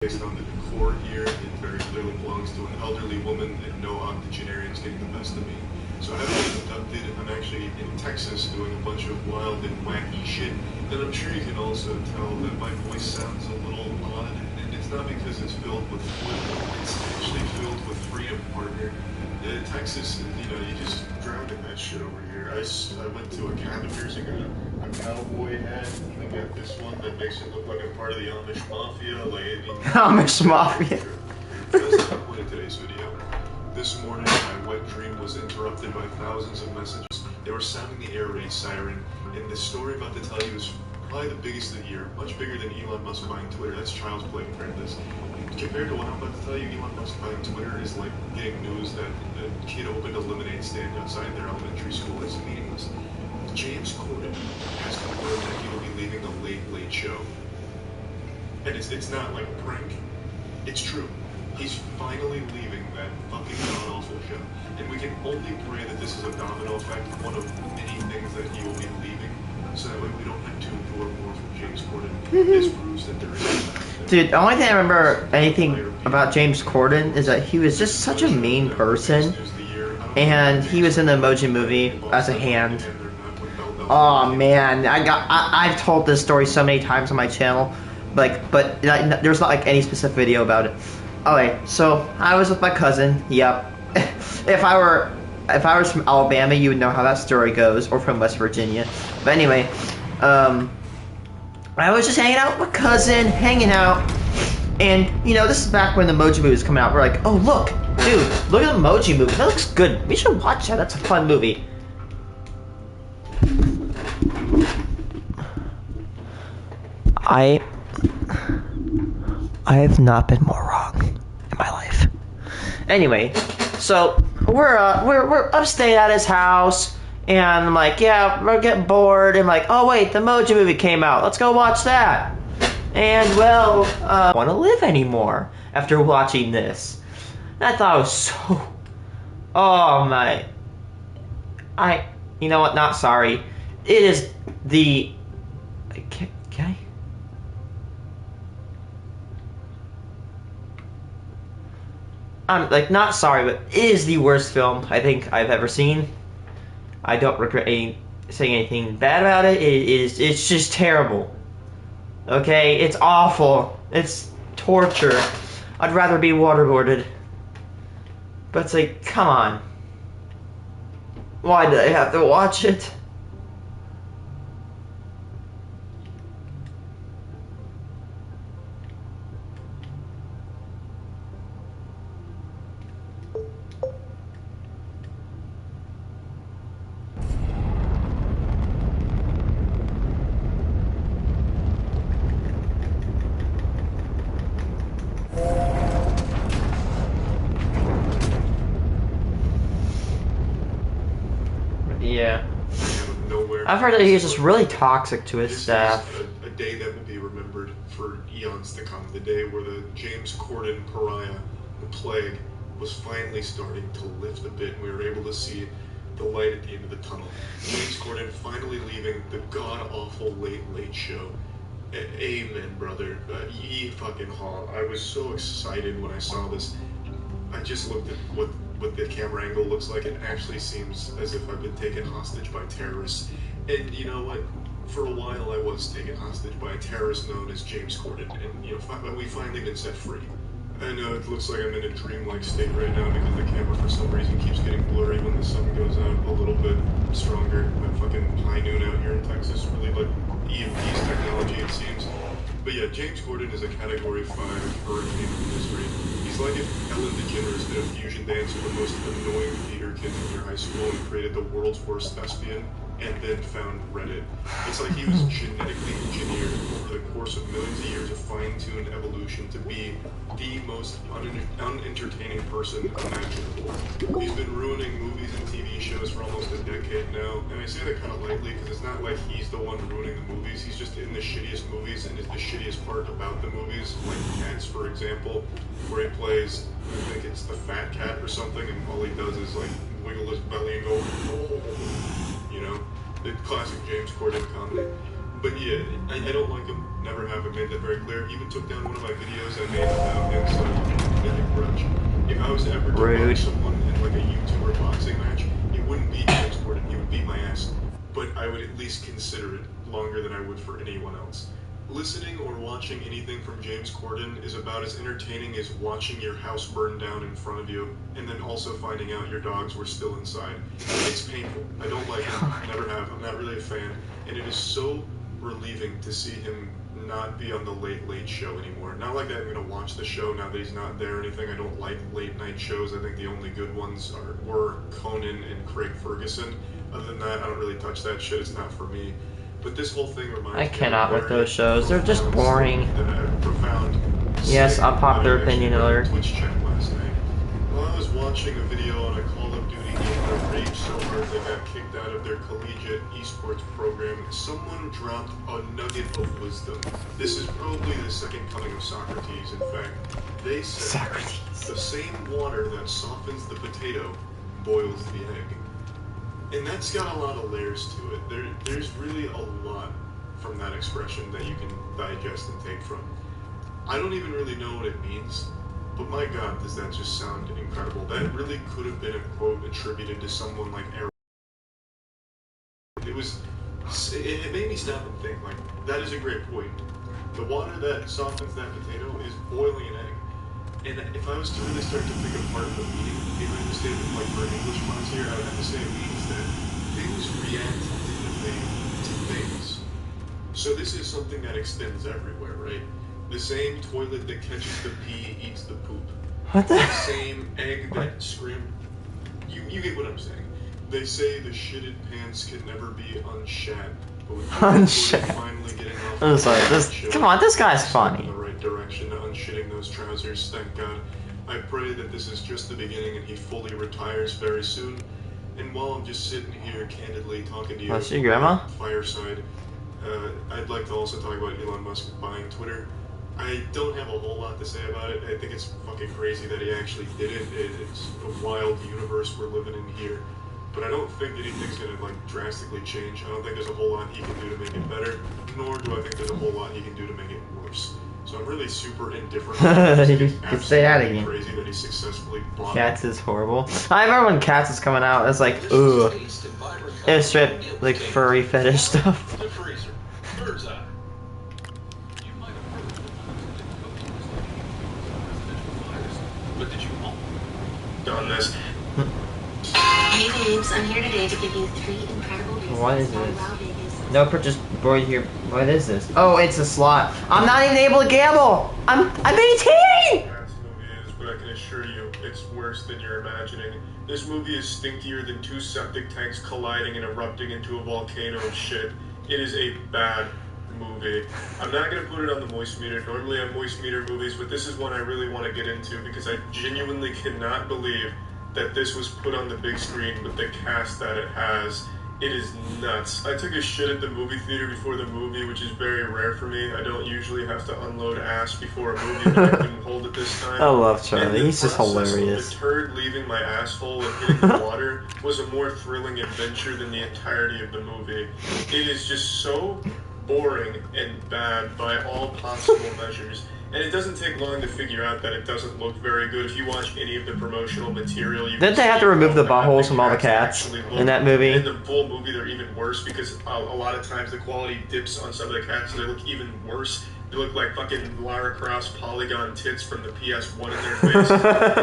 based on the decor here, it very clearly belongs to an elderly woman, and no octogenarian's getting the best of me. So I haven't been abducted. I'm actually in Texas doing a bunch of wild and wacky shit, and I'm sure you can also tell that my voice sounds a little odd, and it's not because it's filled with flu, it's actually filled with freedom, partner. Texas, you know, you just drowned in that shit over here. I went to a cabin years ago, a cowboy hat. I got this one that makes it look like I'm part of the Amish Mafia. Like, I mean, Amish Mafia. That's not the point of today's video. This morning, my wet dream was interrupted by thousands of messages. They were sounding the air raid siren, and the story I'm about to tell you is probably the biggest of the year, much bigger than Elon Musk buying Twitter. That's child's play compared to this. Compared to what I'm about to tell you, Elon Musk buying Twitter is like getting news that a kid opened a lemonade stand outside their elementary school. It's meaningless. James Corden has confirmed that he will be leaving the Late Late Show. And it's not like a prank. It's true. He's finally leaving that fucking god-awful show. And we can only pray that this is a domino effect, one of many things that he will be leaving. So that way we don't have to endure more from James Corden. This proves that there is... Dude, the only thing I remember anything about James Corden is that he was just such a mean person. And he was in the Emoji Movie as a hand. Oh man, I've told this story so many times on my channel. But there's not like any specific video about it. Okay, so I was with my cousin. Yep. If I was from Alabama, you would know how that story goes, or from West Virginia. But anyway, I was just hanging out with my cousin, and you know, this is back when the Emoji Movie was coming out. We're like, oh look, dude, look at the Emoji Movie. That looks good. We should watch that. That's a fun movie. I have not been more wrong in my life. Anyway, so we're upstate at his house, and I'm like, yeah, we're getting bored, and like, oh wait, the Emoji Movie came out. Let's go watch that. And well, I don't want to live anymore after watching this. And I thought it was so. Oh my. You know what? Not sorry. It is the. Okay. I'm like not sorry, but it is the worst film I think I've ever seen. I don't regret saying anything bad about it. It's just terrible. Okay, it's awful. It's torture. I'd rather be waterboarded. But it's like, come on. Why did I have to watch it? Yeah. I've heard that he's just really toxic to his staff. A day that will be remembered for eons to come. The day where the James Corden pariah, the plague, was finally starting to lift a bit, and we were able to see the light at the end of the tunnel. James Corden finally leaving the god-awful Late Late Show. Amen, brother. Ye fucking haw. I was so excited when I saw this. I just looked at what the camera angle looks like. It actually seems as if I've been taken hostage by terrorists. And you know what? For a while I was taken hostage by a terrorist known as James Corden. And you know, we finally been set free. I know it looks like I'm in a dreamlike state right now because the camera for some reason keeps getting blurry when the sun goes out a little bit stronger. At fucking high noon out here in Texas, really like EMP's technology it seems. But yeah, James Corden is a Category 5 hurricane in history. He's like if Ellen DeGeneres did a fusion dance with the most annoying theater kids in your high school and created the world's worst thespian, and then found Reddit. It's like he was genetically engineered over the course of millions of years of fine-tuned evolution to be the most unentertaining person imaginable. He's been ruining movies and TV shows for almost a decade now, and I say that kind of lightly because it's not like he's the one ruining the movies. He's just in the shittiest movies, and it's the shittiest part about the movies, like Cats, for example, where he plays, I think it's the fat cat or something, and all he does is like wiggle his belly and go, oh. You know, the classic James Corden comedy. But yeah, I don't like him. Never have. I made that very clear. He even took down one of my videos I made about him, so you can get a grudge. If I was ever to Rude. watch someone in like a YouTuber boxing match, it wouldn't be James Corden. He would beat my ass. But I would at least consider it longer than I would for anyone else. Listening or watching anything from James Corden is about as entertaining as watching your house burn down in front of you and then also finding out your dogs were still inside. It's painful. I don't like him. Never have. I'm not really a fan. And it is so relieving to see him not be on the Late Late Show anymore. Not like that I'm going to watch the show now that he's not there or anything. I don't like late night shows. I think the only good ones were Conan and Craig Ferguson. Other than that, I don't really touch that shit. It's not for me. But this whole thing reminds me. I cannot with those shows. They're just boring. Profound. Yes, unpopular opinion alert. Twitch chat last night. While I was watching a video on a Call of Duty game that raged so hard they got kicked out of their collegiate esports program, someone dropped a nugget of wisdom. This is probably the second coming of Socrates. In fact, they said Socrates. the same water that softens the potato boils the egg. And that's got a lot of layers to it. There's really a lot from that expression that you can digest and take from. I don't even really know what it means, but my God, does that just sound incredible. That really could have been a quote attributed to someone like Aaron. It made me stop and think, like, that is a great point. The water that softens that potato is boiling an egg. And if I was to really start to pick apart the meaning behind the statement, like for an English class here, I would have to say it means that things react differently to things. So this is something that extends everywhere, right? The same toilet that catches the pee eats the poop. What the? The same egg that scrambles. You get what I'm saying. They say the shitted pants can never be unshat. But with Unshat. finally getting off I'm sorry. Come on, this guy's funny. in the right direction to unshitting those trousers, thank God. I pray that this is just the beginning and he fully retires very soon. And while I'm just sitting here candidly talking to you That's your grandma? fireside, I'd like to also talk about Elon Musk buying Twitter. I don't have a whole lot to say about it. I think it's fucking crazy that he actually did it. It's a wild universe we're living in here. But I don't think anything's gonna like drastically change. I don't think there's a whole lot he can do to make it better, nor do I think there's a whole lot he can do to make it worse. So I'm really super indifferent. You can say that again. Crazy that he successfully bought Cats is horrible. I remember when Cats was coming out, it's like, ugh. It was straight, like, furry fetish stuff. The freezer. Bird's eye. You might have heard of the but did you know? done this. Hey babes, I'm here today to give you 3 incredible reasons What is why this? Wow Vegas. No, just boy here. What is this? Oh, it's a slot. I'm not even able to gamble. I'm 18. This movie is, but I can assure you, it's worse than you're imagining. This movie is stinkier than 2 septic tanks colliding and erupting into a volcano of shit. It is a bad movie. I'm not gonna put it on the moist meter. Normally I moist meter movies, but this is one I really want to get into because I genuinely cannot believe that this was put on the big screen with the cast that it has. It is nuts. I took a shit at the movie theater before the movie, which is very rare for me. I don't usually have to unload ass before a movie, but I couldn't hold it this time. I love And Charlie. the He's just process of hilarious. The turd leaving my asshole and hitting the water was a more thrilling adventure than the entirety of the movie. It is just so boring and bad by all possible measures. And it doesn't take long to figure out that it doesn't look very good. If you watch any of the promotional material, you Didn't they have to remove the buttholes from all the cats in that movie? In the full movie, they're even worse because a lot of times the quality dips on some of the cats, so they look even worse. They look like fucking Lara Croft polygon tits from the PS1 in their face.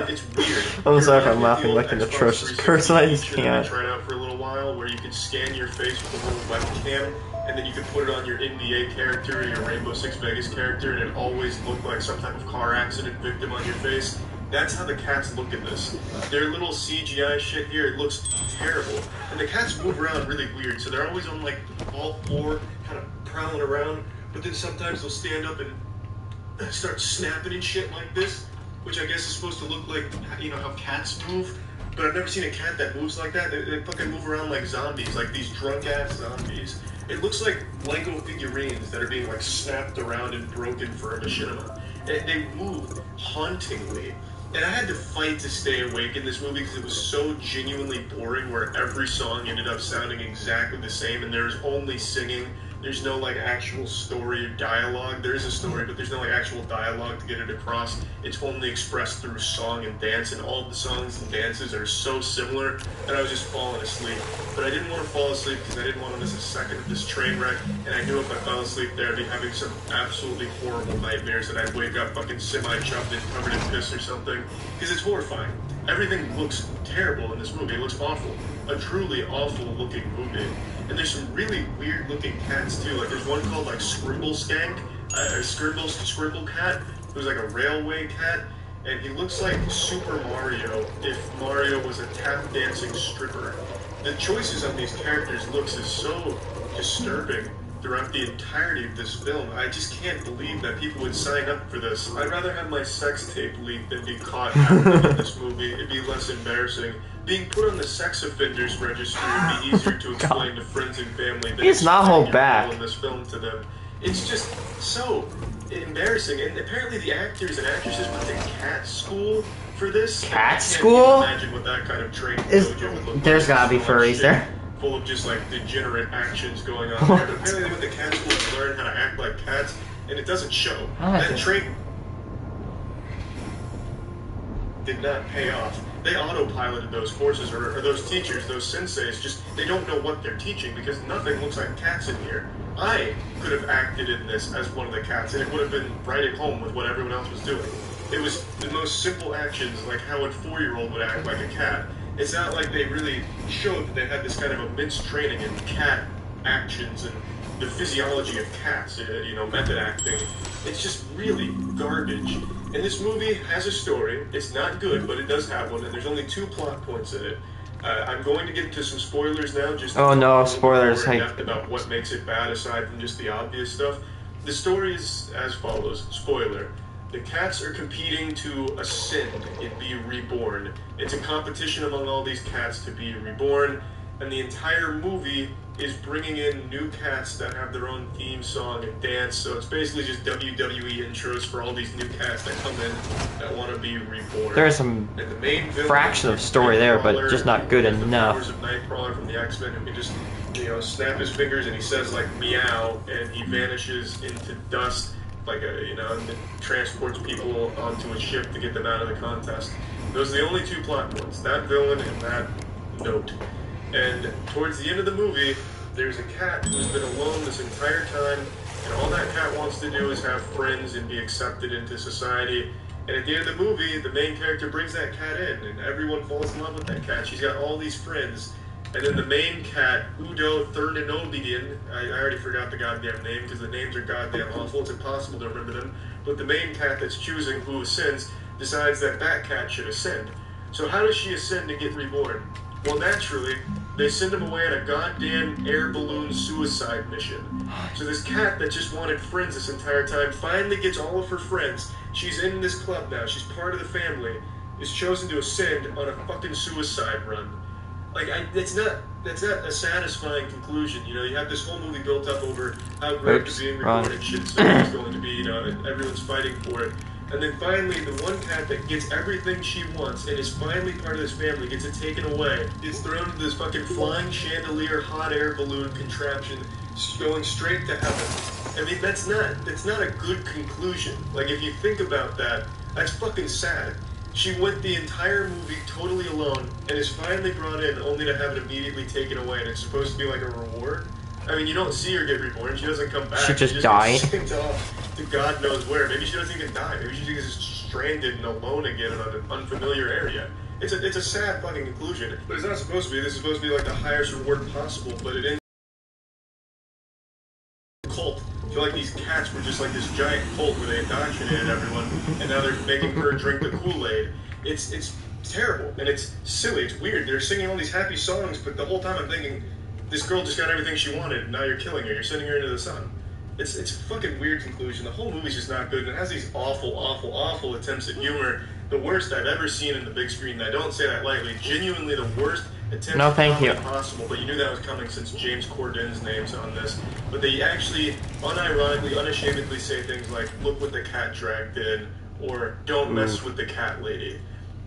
It's weird. I'm sorry if You're I'm like laughing the like an old Xbox atrocious 360 person. I just feature that can't. I tried out for a little while, where you could scan your face with a little webcam, and then you could put it on your NBA character or your Rainbow Six Vegas character, and it always looked like some type of car accident victim on your face. That's how the cats look in this. Their little CGI shit here, it looks terrible. And the cats move around really weird, so they're always on like all 4, kind of prowling around, but then sometimes they'll stand up and start snapping and shit like this, which I guess is supposed to look like, you know, how cats move. But I've never seen a cat that moves like that. They fucking move around like zombies, like these drunk-ass zombies. It looks like Lego figurines that are being like snapped around and broken for a machinima. And they move hauntingly. And I had to fight to stay awake in this movie because it was so genuinely boring, where every song ended up sounding exactly the same and there was only singing. There's no like actual story or dialogue. There is a story, but there's no like actual dialogue to get it across. It's only expressed through song and dance, and all of the songs and dances are so similar that I was just falling asleep. But I didn't want to fall asleep because I didn't want to miss a second of this train wreck, and I knew if I fell asleep there, I'd be having some absolutely horrible nightmares that I'd wake up fucking semi-chubbed and covered in piss or something, because it's horrifying. Everything looks terrible in this movie. It looks awful. A truly awful looking movie. And there's some really weird looking cats too. Like there's one called like Scribble Skank, or Scribble Cat, who's like a railway cat, and he looks like Super Mario if Mario was a tap dancing stripper. The choices of these characters' looks is so disturbing throughout the entirety of this film. I just can't believe that people would sign up for this. I'd rather have my sex tape leaked than be caught acting in this movie. It'd be less embarrassing. Being put on the sex offenders registry would be easier to explain to friends and family than He's not hold back in this film to them. It's just so embarrassing. And apparently the actors and actresses went to cat school for this. Cat school? Imagine what that kind of training dojo would look There's like. gotta be furries there. Full of just like degenerate actions going on there. But apparently they went to cat school to learn how to act like cats, and it doesn't show. That training did not pay off. They autopiloted those courses, or those teachers, those senseis, just, they don't know what they're teaching because nothing looks like cats in here. I could have acted in this as one of the cats, and it would have been right at home with what everyone else was doing. It was the most simple actions, like how a 4-year-old would act like a cat. It's not like they really showed that they had this kind of immense training in cat actions and the physiology of cats, method acting. It's just really garbage. And this movie has a story. It's not good, but it does have one, and there's only 2 plot points in it. I'm going to get into some spoilers now, just oh no, spoilers. more in depth about what makes it bad aside from just the obvious stuff. The story is as follows. Spoiler. The cats are competing to ascend and be reborn. It's a competition among all these cats to be reborn, and the entire movie is bringing in new cats that have their own theme song and dance, so it's basically just WWE intros for all these new cats that come in that want to be reborn. There's some fraction of story there, but just not good enough. The powers of Nightcrawler from the X-Men, who can just, snap his fingers and he says like meow, and he vanishes into dust. Like and it transports people onto a ship to get them out of the contest. Those are the only 2 plot points, that villain and that note. And towards the end of the movie, there's a cat who's been alone this entire time, and all that cat wants to do is have friends and be accepted into society. And at the end of the movie, the main character brings that cat in, and everyone falls in love with that cat. She's got all these friends. And then the main cat, Udo Thurnanodian, I already forgot the goddamn name because the names are goddamn awful. It's impossible to remember them. But the main cat that's choosing who ascends decides that that cat should ascend. So how does she ascend and get reborn? Well, naturally, they send him away on a goddamn air balloon suicide mission. So this cat that just wanted friends this entire time finally gets all of her friends. She's in this club now. She's part of the family. Is chosen to ascend on a fucking suicide run. Like, that's not a satisfying conclusion. You have this whole movie built up over how great the being reborn and shit stuff is going to be, everyone's fighting for it. And then finally, the one cat that gets everything she wants and is finally part of this family gets it taken away. It's thrown into this fucking flying chandelier, hot air balloon contraption going straight to heaven. I mean, that's not a good conclusion. Like, if you think about that, that's fucking sad. She went the entire movie totally alone and is finally brought in only to have it immediately taken away, and it's supposed to be like a reward. I mean, you don't see her get reborn. She doesn't come back. She just died. Gets sent off to God knows where. Maybe she doesn't even die. Maybe she gets stranded and alone again in an unfamiliar area. It's a sad fucking conclusion. But it's not supposed to be. This is supposed to be like the highest reward possible, but it ends cult. I feel like these cats were just like this giant cult where they indoctrinated everyone, and now they're making her drink the Kool-Aid. It's terrible, and it's silly, it's weird. They're singing all these happy songs, but the whole time I'm thinking, this girl just got everything she wanted, and now you're killing her, you're sending her into the sun. It's a fucking weird conclusion. The whole movie's just not good, and it has these awful, awful, awful attempts at humor. The worst I've ever seen in the big screen, and I don't say that lightly, genuinely the worst attempt no, thank you. possible, but you knew that was coming since James Corden's name's on this. But they actually, unironically, unashamedly say things like, look what the cat dragged in, or don't mess with the cat lady.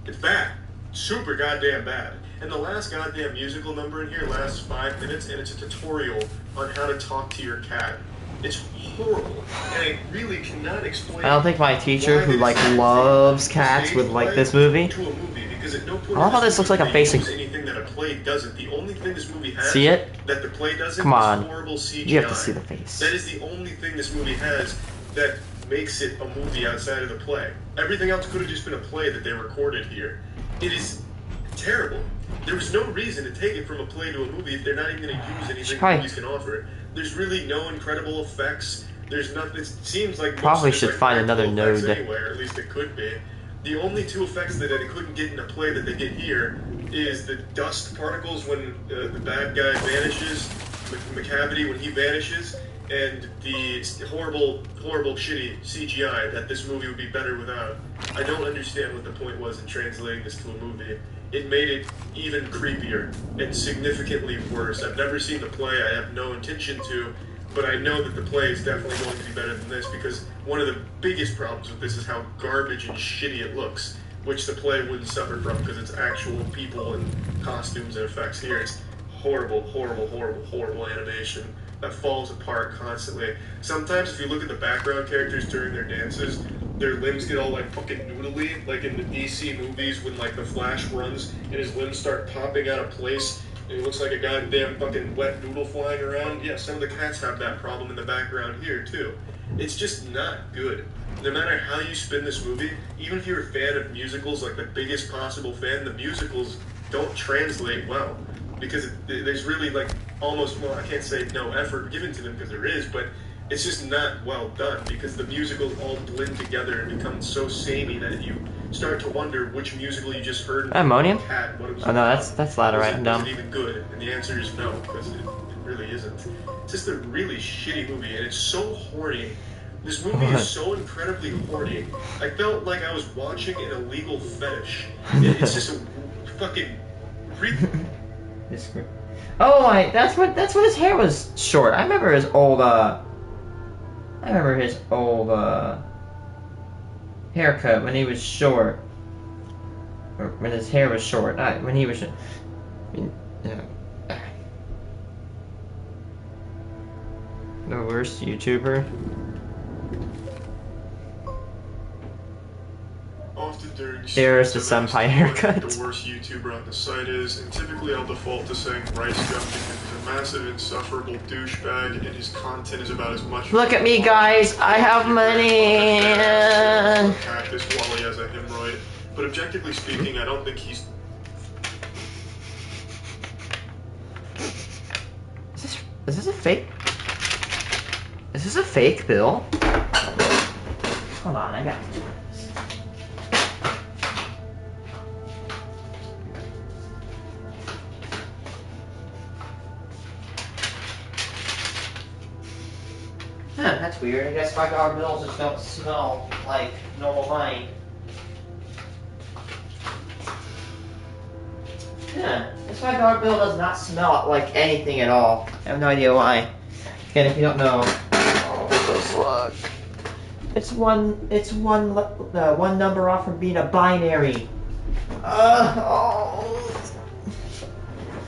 It's bad. Super goddamn bad. And the last goddamn musical number in here lasts 5 minutes, and it's a tutorial on how to talk to your cat. It's horrible, and I really cannot explain. I don't think my teacher, why who they like decided to loves take cats, stage would like play this movie. to a movie, because at no point I love how in this looks like a movie basic. they use anything that a play doesn't. The only thing this movie has See it? that the play doesn't Come on. is horrible CGI. You have to see the face. That is the only thing this movie has that makes it a movie outside of the play. Everything else could have just been a play that they recorded here. It is terrible. There was no reason to take it from a play to a movie if they're not even going to use anything probably- movies can offer. There's really no incredible effects. There's nothing. It seems like most Probably of it's should like find practical another effects node. anyway, or at least it could be. The only two effects that they couldn't get in a play that they get here is the dust particles when the bad guy vanishes, McCavity when he vanishes, and the horrible, shitty CGI that this movie would be better without. I don't understand what the point was in translating this to a movie. It made it even creepier and significantly worse. I've never seen the play. I have no intention to, but I know that the play is definitely going to be better than this, because one of the biggest problems with this is how garbage and shitty it looks, which the play wouldn't suffer from because it's actual people and costumes and effects. Here it's horrible animation that falls apart constantly. Sometimes if you look at the background characters during their dances, their limbs get all like fucking noodly, like in the DC movies when like the Flash runs and his limbs start popping out of place and he looks like a goddamn fucking wet noodle flying around. Yeah, some of the cats have that problem in the background here too. It's just not good. No matter how you spin this movie, even if you're a fan of musicals, like the biggest possible fan, the musicals don't translate well. Because there's really like almost, well, I can't say no effort given to them because there is, but it's just not well done because the musicals all blend together and become so samey that you start to wonder which musical you just heard. Ammonium? Cat, what it was Oh no, about. that's laterite. I'm dumb. Was it even good? And the answer is no, because it really isn't. It's just a really shitty movie, and it's so horny. This movie is so incredibly horny. I felt like I was watching an illegal fetish. It's just a fucking. Oh my, that's when his hair was short. I remember his old haircut when he was short. Or when his hair was short, not when he was the worst YouTuber. Often during There's the streams, senpai I ask haircut. what the worst YouTuber on the site is, and typically I'll default to saying Rice Gum because he's a massive, insufferable douchebag, and his content is about as much. Look at me, guys! I have money! Cactus while he has a hemorrhoid. But objectively speaking, I don't think he's. Is this a fake? Is this a fake bill? Hold on, I got to do this. Huh, that's weird. I guess $5 bills just don't smell like normal money. Yeah, this $5 bill does not smell like anything at all. I have no idea why. Again, if you don't know, look. It's one number off from being a binary.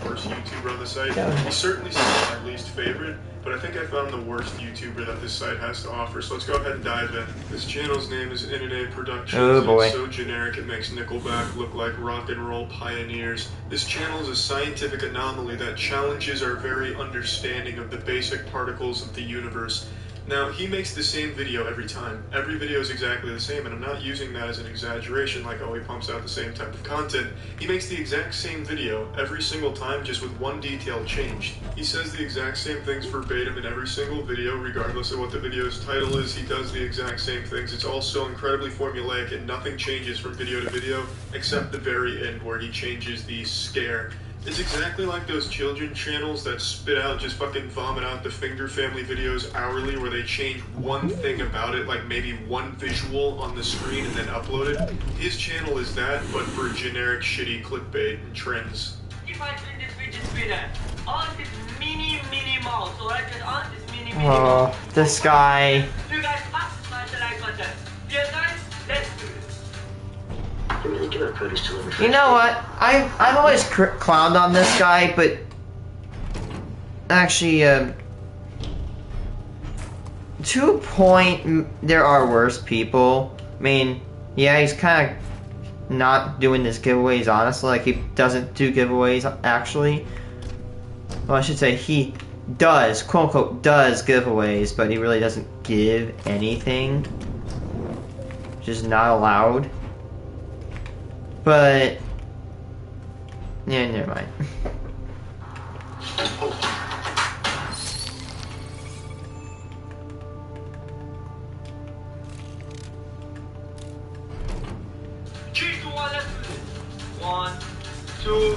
Worst YouTuber on the site. Yeah. He's certainly still my least favorite, but I think I found the worst YouTuber that this site has to offer, so let's go ahead and dive in. This channel's name is NNA Productions. Oh boy. It's so generic it makes Nickelback look like rock and roll pioneers. This channel is a scientific anomaly that challenges our very understanding of the basic particles of the universe. Now, he makes the same video every time. Every video is exactly the same, and I'm not using that as an exaggeration, like, oh, he pumps out the same type of content. He makes the exact same video every single time, just with one detail changed. He says the exact same things verbatim in every single video, regardless of what the video's title is. He does the exact same things. It's all so incredibly formulaic, and nothing changes from video to video, except the very end, where he changes the scare. It's exactly like those children channels that spit out, just fucking vomit out the Finger Family videos hourly, where they change one thing about it, like maybe one visual on the screen and then upload it. His channel is that, but for generic shitty clickbait and trends. If I turn this fidget spinner on this mini mouse, so I can on this mini Oh, mouse. this guy. You guys smash the like button. Yeah, guys, let's do this. I really do have produce delivered. You know what? I've always clowned on this guy, but actually, to a point, there are worse people. I mean, yeah, he's kind of not doing his giveaways, honestly. Like, he doesn't do giveaways, actually. Well, I should say he does, quote-unquote, does giveaways, but he really doesn't give anything. Which is not allowed. But... yeah, never mind. One, two,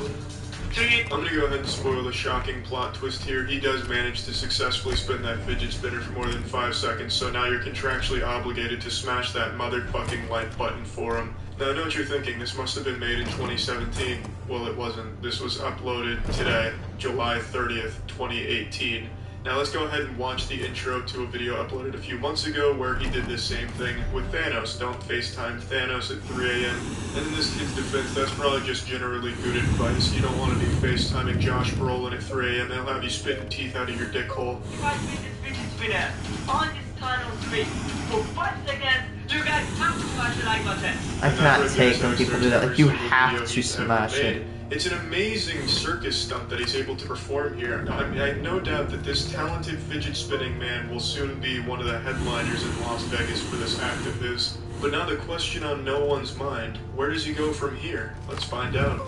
three. I'm gonna go ahead and spoil the shocking plot twist here. He does manage to successfully spin that fidget spinner for more than 5 seconds, so now you're contractually obligated to smash that motherfucking like button for him. Now I know what you're thinking, this must have been made in 2017. Well, it wasn't. This was uploaded today, July 30th, 2018. Now let's go ahead and watch the intro to a video uploaded a few months ago where he did this same thing with Thanos. Don't FaceTime Thanos at 3 a.m. And in this kid's defense, that's probably just generally good advice. You don't want to be FaceTiming Josh Brolin at 3 a.m. They'll have you spitting teeth out of your dick hole. If I spin this fidget spinner on this tunnel space for 5 seconds, you guys have to smash the like button. I cannot take when people do that. Like, you have to smash it. It's an amazing circus stunt that he's able to perform here. I have no doubt that this talented fidget spinning man will soon be one of the headliners in Las Vegas for this act of his. But now the question on no one's mind, where does he go from here? Let's find out.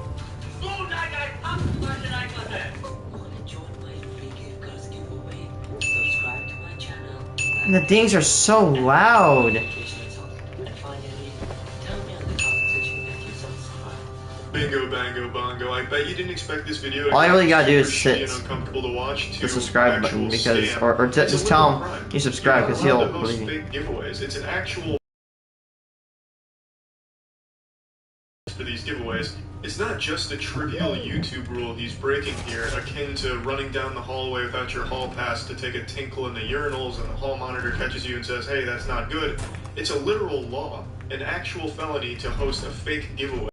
So now guys have to smash the like button. Want to join my free gift cards giveaway? Subscribe to my channel. And the dings are so loud. And finally, tell me on the comment section that you subscribe. Bingo, bango, bongo. I bet you didn't expect this video to All you really gotta do is super shitty sit and uncomfortable to watch the subscribe button, actual because, scam. or It's a just tell literal him crime. you subscribe, because You're he'll not allowed to host believe you. fake giveaways. It's an actual for these giveaways. It's not just a trivial YouTube rule he's breaking here, akin to running down the hallway without your hall pass to take a tinkle in the urinals and the hall monitor catches you and says, hey, that's not good. It's a literal law, an actual felony to host a fake giveaway.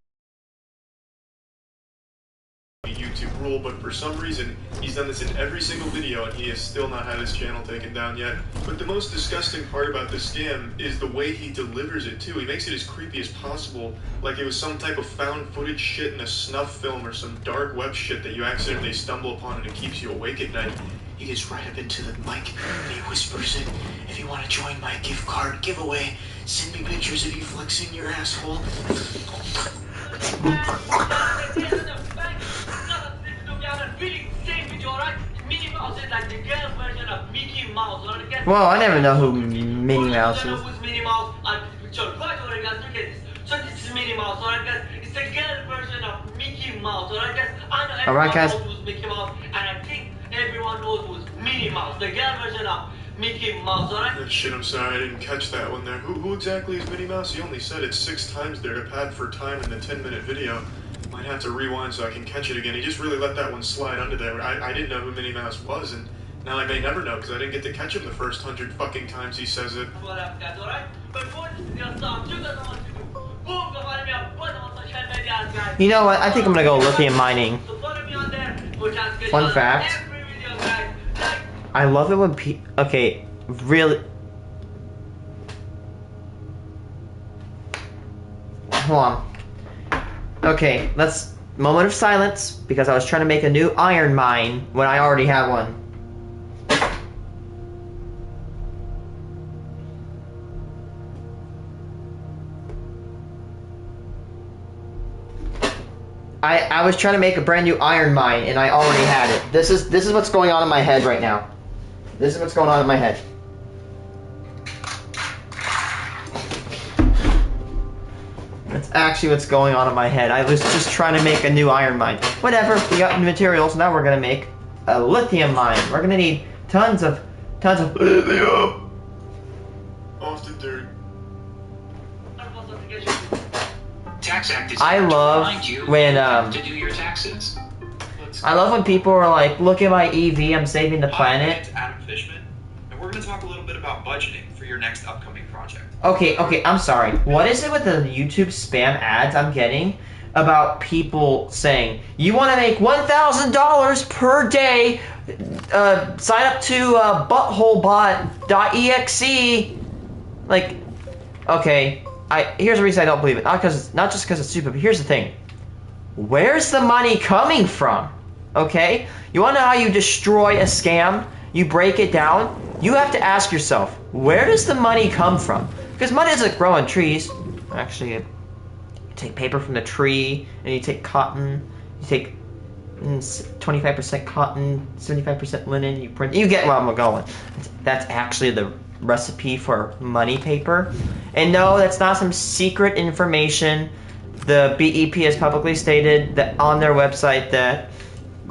YouTube rule, but for some reason he's done this in every single video and he has still not had his channel taken down yet. But the most disgusting part about this scam is the way he delivers it too. He makes it as creepy as possible, like it was some type of found footage shit in a snuff film or some dark web shit that you accidentally stumble upon and it keeps you awake at night. He gets right up into the mic and he whispers it, if you want to join my gift card giveaway, send me pictures of you flexing your asshole. Well, I never know who Minnie Mouse is. So this is Minnie Mouse, alright guys? It's the girl version of Mickey Mouse, alright guys? I know everyone knows who's Mickey Mouse, and I think everyone knows who's Minnie Mouse, the girl version of Mickey Mouse, alright? Shit, I'm sorry, I didn't catch that one there. Who exactly is Minnie Mouse? He only said it 6 times there to pad for time in the 10-minute video. Might have to rewind so I can catch it again. He just really let that one slide under there. I didn't know who Minnie Mouse was, and now I may never know because I didn't get to catch him the first 100 fucking times he says it. What up, guys, alright? But before this video starts, you guys know what to do. Boom, go follow me on both of my social medias, guys. You know what? I think I'm gonna go lithium mining. So follow me on there. We'll just get Fun on fact. every video, guys. Like, I love it when okay, really. Hold on. Okay, let's moment of silence because I was trying to make a new iron mine when I already have one. I was trying to make a brand new iron mine and I already had it. This is what's going on in my head right now. This is what's going on in my head. That's actually what's going on in my head. I was just trying to make a new iron mine. Whatever, we got materials, now we're gonna make a lithium mine. We're gonna need tons of lithium. Off the dirt. Tax Act is I here to love remind you when, to do your taxes. I love when people are like, look at my EV, I'm saving the Hi, planet. it's Adam Fishman, and we're going to talk a little bit about budgeting for your next upcoming project. Okay, I'm sorry. What is it with the YouTube spam ads I'm getting? about people saying, you want to make $1,000 per day, sign up to buttholebot.exe. Like, okay, here's the reason I don't believe it. Not just because it's stupid, but here's the thing. Where's the money coming from? Okay? You want to know how you destroy a scam? You break it down? You have to ask yourself, where does the money come from? Because money doesn't grow on trees. Actually, you take paper from the tree, and you take cotton, you take 25% cotton, 75% linen, you print, you get where I'm going. That's actually the recipe for money paper. And no, that's not some secret information. The BEP has publicly stated that on their website that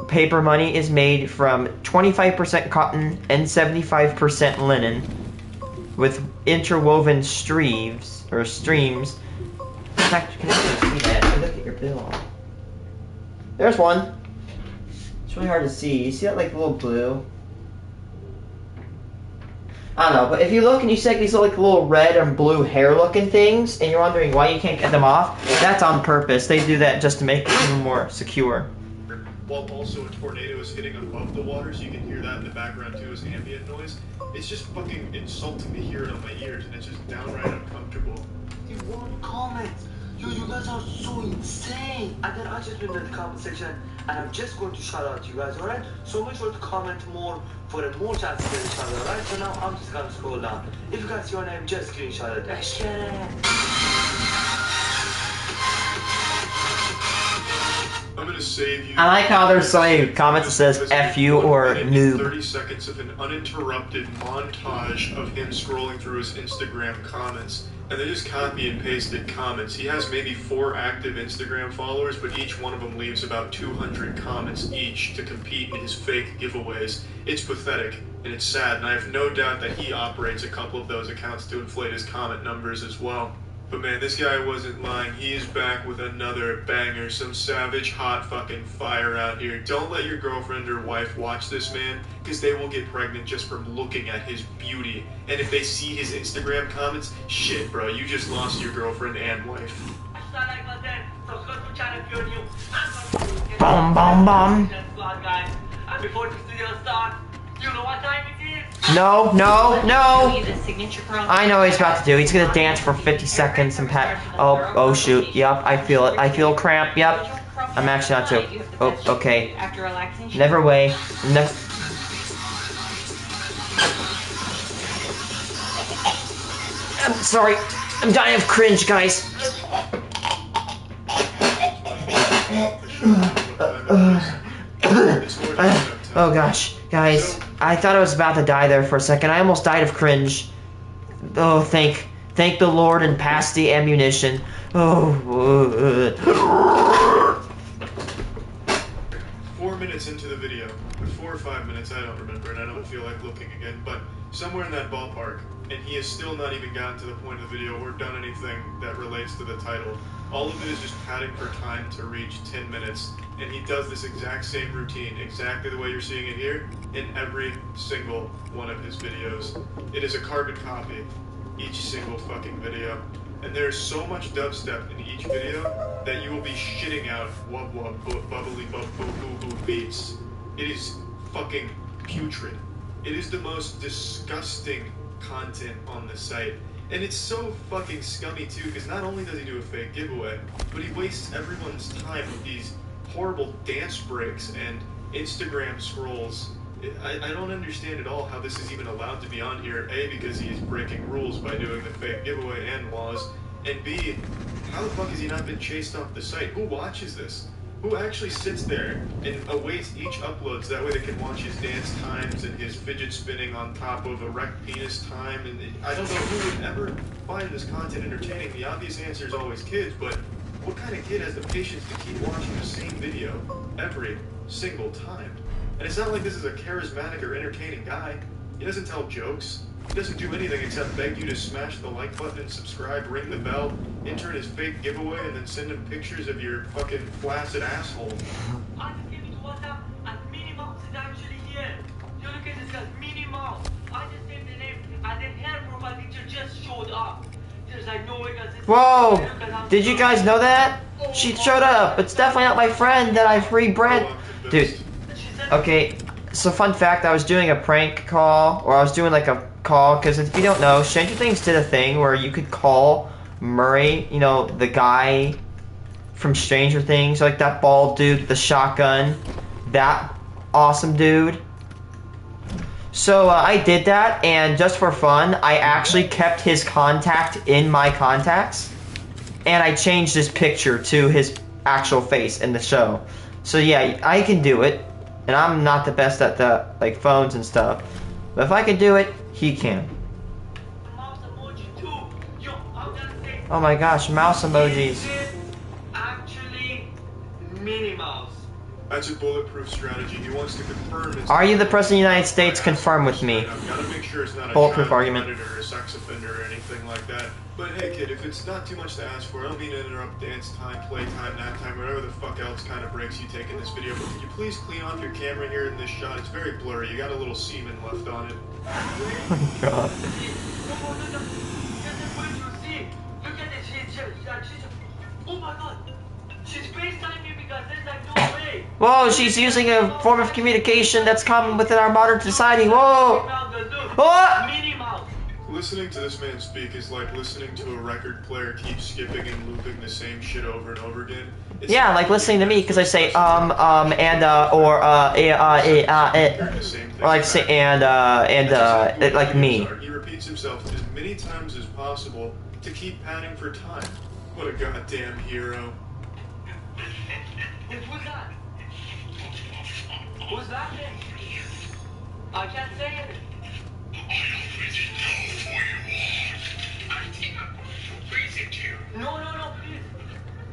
paper money is made from 25% cotton and 75% linen with interwoven streams. In fact, you can actually see that. Look at your bill. There's one. It's really hard to see. You see that like little blue? I don't know, but if you look and you see like these like little red and blue hair looking things, and you're wondering why you can't get them off, that's on purpose. They do that just to make it even more secure. While also a tornado is hitting above the water, so you can hear that in the background too as ambient noise. It's just fucking insulting to hear it on my ears, and it's just downright uncomfortable. You won't comment. Yo, you guys are so insane. And then I just went in the comment section, and I'm just going to shout out to you guys, alright? So make sure to comment more for a more chance to get a shout out, alright? So now I'm just gonna scroll down. If you guys see your name, just screenshot it. I'm gonna save you. I like how there's so many comments that says F you or noob. 30 seconds of an uninterrupted montage of him scrolling through his Instagram comments. And they're just copy and pasted comments. He has maybe 4 active Instagram followers, but each one of them leaves about 200 comments each to compete in his fake giveaways. It's pathetic, and it's sad, and I have no doubt that he operates a couple of those accounts to inflate his comment numbers as well. But man, this guy wasn't lying. He is back with another banger. Some savage, hot fucking fire out here. Don't let your girlfriend or wife watch this man, because they will get pregnant just from looking at his beauty. And if they see his Instagram comments, shit, bro, you just lost your girlfriend and wife. Bum, bum, bum. And before the video starts, you know what time it is? No. I know what he's about to do. He's gonna dance for 50 seconds and pat. Oh shoot. Yep, I feel it. I feel cramp. Yep. I'm actually not too. Oh, okay. Never way. I'm sorry. I'm dying of cringe, guys. Oh gosh, guys, I thought I was about to die there for a second. I almost died of cringe. Oh, thank the Lord and pass the ammunition. Oh. 4 minutes into the video, or 4 or 5 minutes, I don't remember, and I don't feel like looking again, but somewhere in that ballpark, and he has still not even gotten to the point of the video or done anything that relates to the title. All of it is just padding for time to reach 10 minutes, and he does this exact same routine, exactly the way you're seeing it here, in every single one of his videos. It is a carbon copy, each single fucking video. And there's so much dubstep in each video that you will be shitting out wub wub bubbly bub boo boo boo beats. It is fucking putrid. It is the most disgusting content on the site. And it's so fucking scummy too, because not only does he do a fake giveaway, but he wastes everyone's time with these horrible dance breaks and Instagram scrolls. I don't understand at all how this is even allowed to be on here. A, because he is breaking rules by doing the fake giveaway and laws, and B, how the fuck has he not been chased off the site? Who watches this? Who actually sits there and awaits each upload so that way they can watch his dance times and his fidget spinning on top of erect penis time? And I don't know who would ever find this content entertaining. The obvious answer is always kids, but what kind of kid has the patience to keep watching the same video every single time? And it's not like this is a charismatic or entertaining guy. He doesn't tell jokes. He doesn't do anything except beg you to smash the like button and subscribe, ring the bell, enter his fake giveaway, and then send him pictures of your fucking flaccid asshole. I just came into WhatsApp and Minnie Mouse is actually here. You look at this guy's Minnie Mouse. I just named the name and then her profile picture just showed up. There's like no way that this. Whoa! Did you guys know that? She showed up. It's definitely not my friend that I've rebred. Oh, I'm Dude, convinced. okay. So fun fact, I was doing a prank call, or I was doing like a call, because if you don't know, Stranger Things did a thing where you could call Murray, you know, the guy from Stranger Things, like that bald dude with the shotgun, that awesome dude. So I did that, and just for fun, I actually kept his contact in my contacts, and I changed his picture to his actual face in the show. So yeah, I can do it, and I'm not the best at the like phones and stuff, but if I can do it, he can. Mouse emoji too. Yo, I'm gonna say. Oh my gosh, mouse emojis. Is it actually Minnie Mouse? That's a bulletproof strategy. He wants to confirm his... Are you the President of the United States? Confirm with me. I've got to make sure it's not a Bulletproof child argument. predator or a sex offender or anything like that. But hey kid, if it's not too much to ask for, I don't mean to interrupt dance time, playtime, nap time, whatever the fuck else kind of breaks you take in this video, but could you please clean off your camera here in this shot? It's very blurry. You got a little semen left on it. Oh my god. Look at this. Oh my god. She's FaceTiming me because there's like no way. Whoa, she's using a form of communication that's common within our modern society. Whoa! What? Minnie Mouse. Listening to this man speak is like listening to a record player keep skipping and looping the same shit over and over again. It's Yeah, like listening to me because I say or like say like me. He repeats himself as many times as possible to keep padding for time. What a goddamn hero. Who's that? Who's that then? I can't say it. No, please.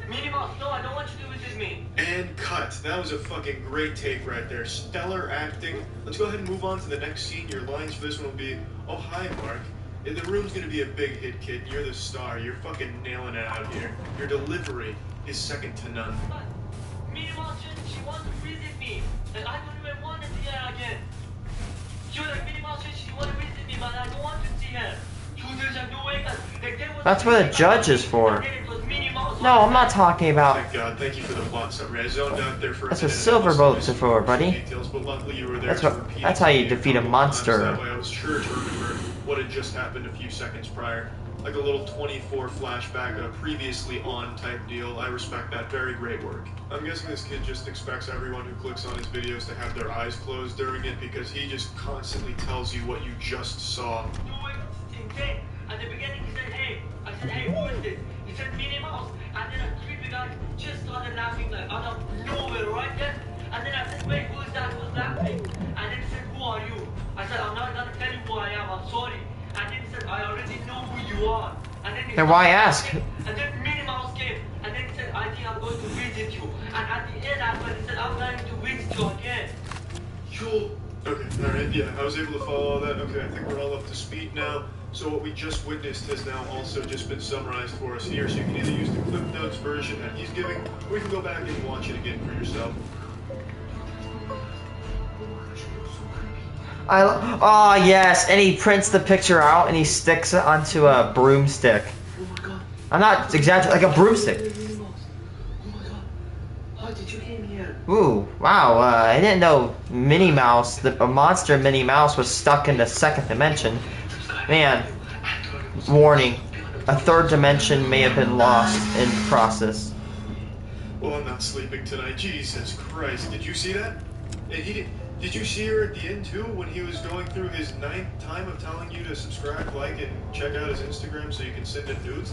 Minnie Mouse, no, I don't want you to visit me. And cut. That was a fucking great take right there. Stellar acting. Let's go ahead and move on to the next scene. Your lines for this one will be, oh, hi, Mark. The room's gonna be a big hit, kid. You're the star. You're fucking nailing it out here. Your delivery is second to none. But Minnie Mouse, she wants to visit me. And I don't even want to see her again. She was like, Minnie Mouse, she wants to visit me, but I don't want to see her. That's what a judge is for. No, I'm not talking about. Thank God. Thank you for the plot summary. I zoned out there for a That's what minute. silver bullets are for, buddy. Details, but luckily you were there That's to what. repeat That's how you it defeat a couple monster. times. That way I was sure to remember what had just happened a few seconds prior. Like a little 24 flashback, a previously on type deal. I respect that. Very great work. I'm guessing this kid just expects everyone who clicks on his videos to have their eyes closed during it because he just constantly tells you what you just saw. At the beginning, he said, hey. I said, hey, who is this? He said, Minnie Mouse. And then a creepy guy just started laughing like out of nowhere, right then. And then I said, wait, who is that? Who's laughing? And then he said, who are you? I said, I'm not going to tell you who I am. I'm sorry. And then he said, I already know who you are. And then Then why ask? And then Minnie Mouse came. And then he said, I think I'm going to visit you. And at the end, after he said, I'm going to visit you again. Yo. Okay, alright, yeah, I was able to follow all that. Okay, I think we're all up to speed now. So what we just witnessed has now also just been summarized for us here, so you can either use the Clip Notes version that he's giving, or you can go back and watch it again for yourself. Oh yes, and he prints the picture out and he sticks it onto a broomstick. Oh my god. I'm not exaggerating, like a broomstick. Minnie Mouse. Oh my god. How did you came here? Ooh, wow, I didn't know Minnie Mouse, a monster Minnie Mouse was stuck in the second dimension. Man, warning, a third dimension may have been lost in the process. Well, I'm not sleeping tonight. Jesus Christ, did you see that? And did you see her at the end too, when he was going through his 9th time of telling you to subscribe, like, and check out his Instagram so you can send him nudes?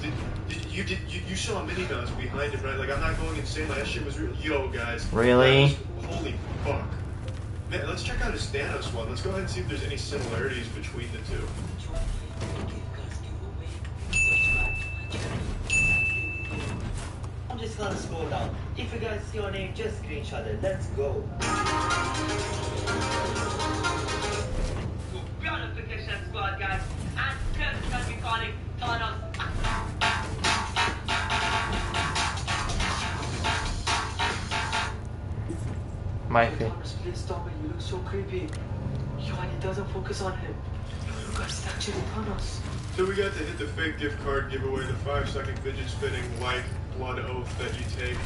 You saw Minnie Mouse behind him, right? Like, I'm not going insane. That shit was real. Yo, guys. Really? Holy fuck. Man, let's check out his Thanos one. Let's go ahead and see if there's any similarities between the two. I'm just gonna scroll down. If you guys see your name, just screenshot it. Let's go. Beautification squad, guys. And Kevin's gonna be calling Thanos. My favorite. Thanos, please stop it. You look so creepy. Yo, and he doesn't focus on him. Yo, you guys, it's actually Thanos. So we got to hit the fake gift card giveaway, the 5-second fidget spinning like blood oath that you take,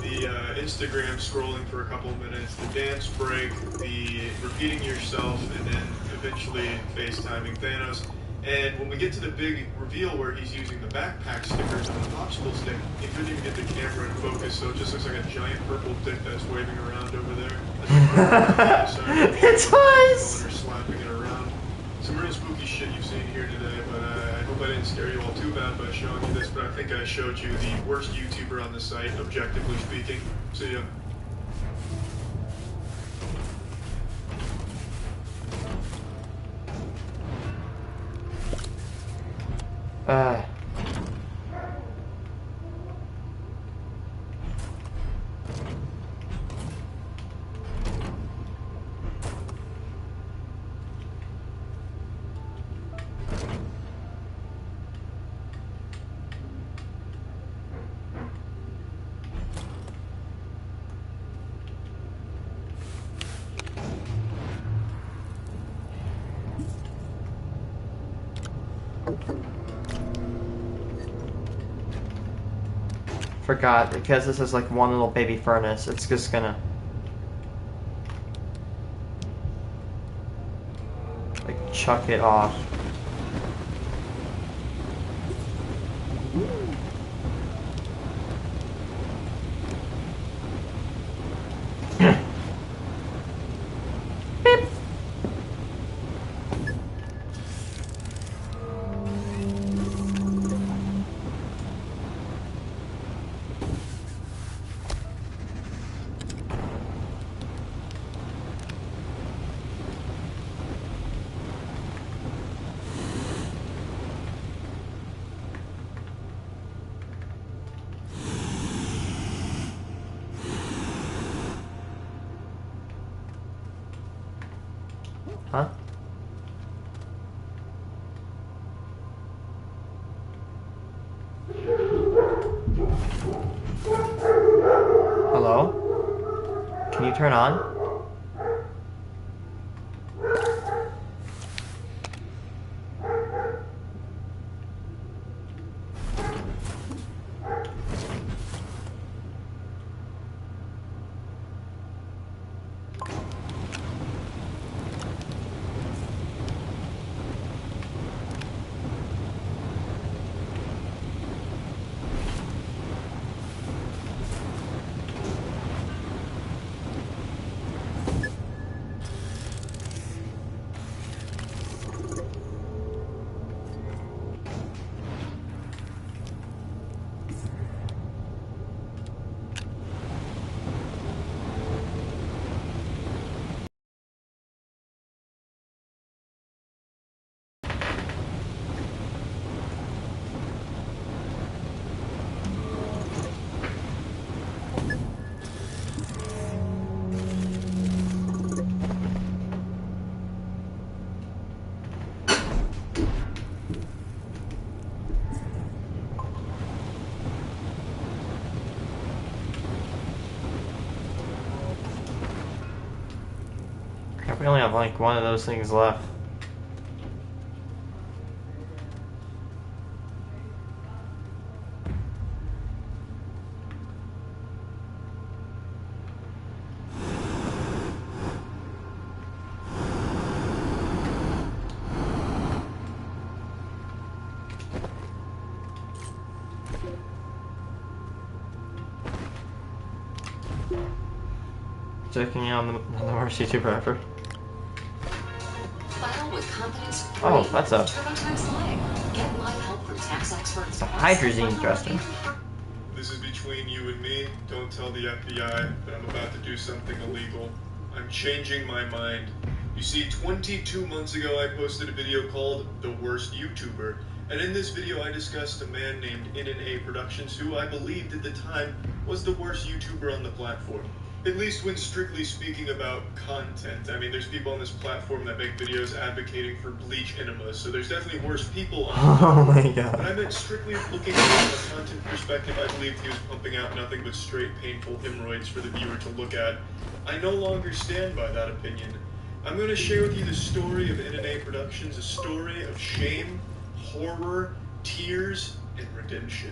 the Instagram scrolling for a couple of minutes, the dance break, the repeating yourself, and then eventually FaceTiming Thanos. And when we get to the big reveal where he's using the backpack stickers on the popsicle stick, he couldn't even get the camera in focus, so it just looks like a giant purple dick that's waving around over there. It's nice! Or slapping it around. Some real spooky shit you've seen here today, but I hope I didn't scare you all too bad by showing you this, but I think I showed you the worst YouTuber on the site, objectively speaking. See ya. Forgot, because this is like one little baby furnace, it's just gonna like chuck it off. Beep. Huh? Hello? Can you turn on? We only have like one of those things left. Checking out on the worst YouTuber ever. Oh, that's a hydrazine dresser. This is between you and me. Don't tell the FBI that I'm about to do something illegal. I'm changing my mind. You see, 22 months ago I posted a video called The Worst YouTuber. And in this video I discussed a man named NNA Productions who I believed at the time was the worst YouTuber on the platform. At least when strictly speaking about content. I mean, there's people on this platform that make videos advocating for bleach enemas, so there's definitely worse people on the Oh my god. But I meant strictly looking at it from a content perspective, I believed he was pumping out nothing but straight painful hemorrhoids for the viewer to look at. I no longer stand by that opinion. I'm going to share with you the story of NNA Productions, a story of shame, horror, tears, and redemption.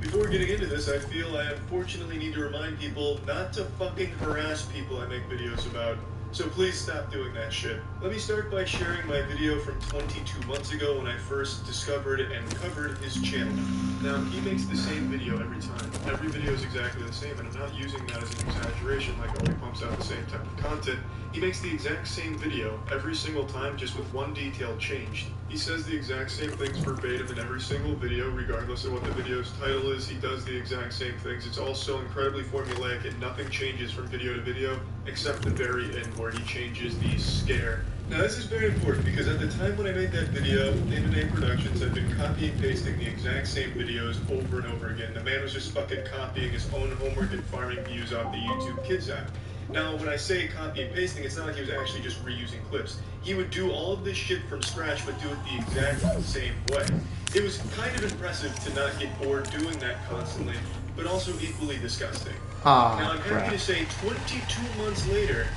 Before getting into this, I feel I unfortunately need to remind people not to fucking harass people I make videos about. So please stop doing that shit. Let me start by sharing my video from 22 months ago when I first discovered and covered his channel. Now, he makes the same video every time. Every video is exactly the same, and I'm not using that as an exaggeration, like, oh, he pumps out the same type of content. He makes the exact same video every single time, just with one detail changed. He says the exact same things verbatim in every single video, regardless of what the video's title is. He does the exact same things. It's all so incredibly formulaic, and nothing changes from video to video, except the very end where he changes the scare. Now, this is very important because at the time when I made that video, Day-to-Day Productions had been copy and pasting the exact same videos over and over again. The man was just fucking copying his own homework and farming views off the YouTube Kids app. Now, when I say copy and pasting, it's not like he was actually just reusing clips. He would do all of this shit from scratch, but do it the exact same way. It was kind of impressive to not get bored doing that constantly, but also equally disgusting. Now, I'm happy to say 22 months later,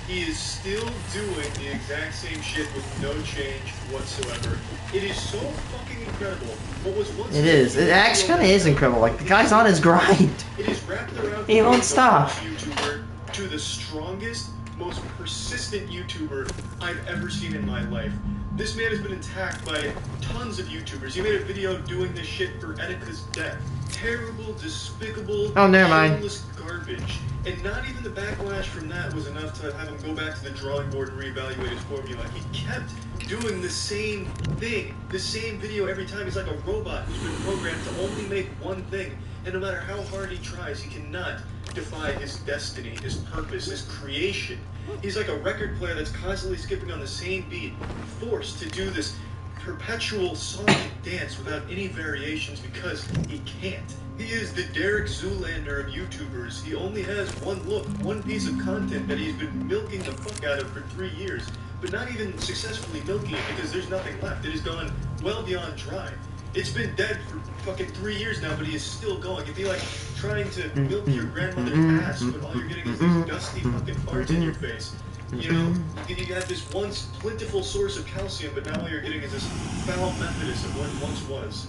he is still doing the exact same shit with no change whatsoever. It is so fucking incredible. What was once It is. It actually kind of is incredible. Like, the guy's on his grind. It is wrapped around He won't stop. YouTuber to the strongest, most persistent YouTuber I've ever seen in my life. This man has been attacked by tons of YouTubers. He made a video doing this shit for Etika's death. Terrible, despicable, Oh, never mind. shameless garbage. And not even the backlash from that was enough to have him go back to the drawing board and reevaluate his formula. He kept doing the same thing, the same video every time. He's like a robot who's been programmed to only make one thing. And no matter how hard he tries, he cannot defy his destiny, his purpose, his creation. He's like a record player that's constantly skipping on the same beat, forced to do this perpetual song and dance without any variations because he can't. He is the Derek Zoolander of YouTubers. He only has one look, one piece of content that he's been milking the fuck out of for 3 years, but not even successfully milking it because there's nothing left. It has gone well beyond dry. It's been dead for fucking 3 years now, but he is still going. It'd be like trying to milk your grandmother's ass, but all you're getting is these dusty fucking farts in your face. You know, you have this once plentiful source of calcium, but now all you're getting is this foul Methodist of what once was.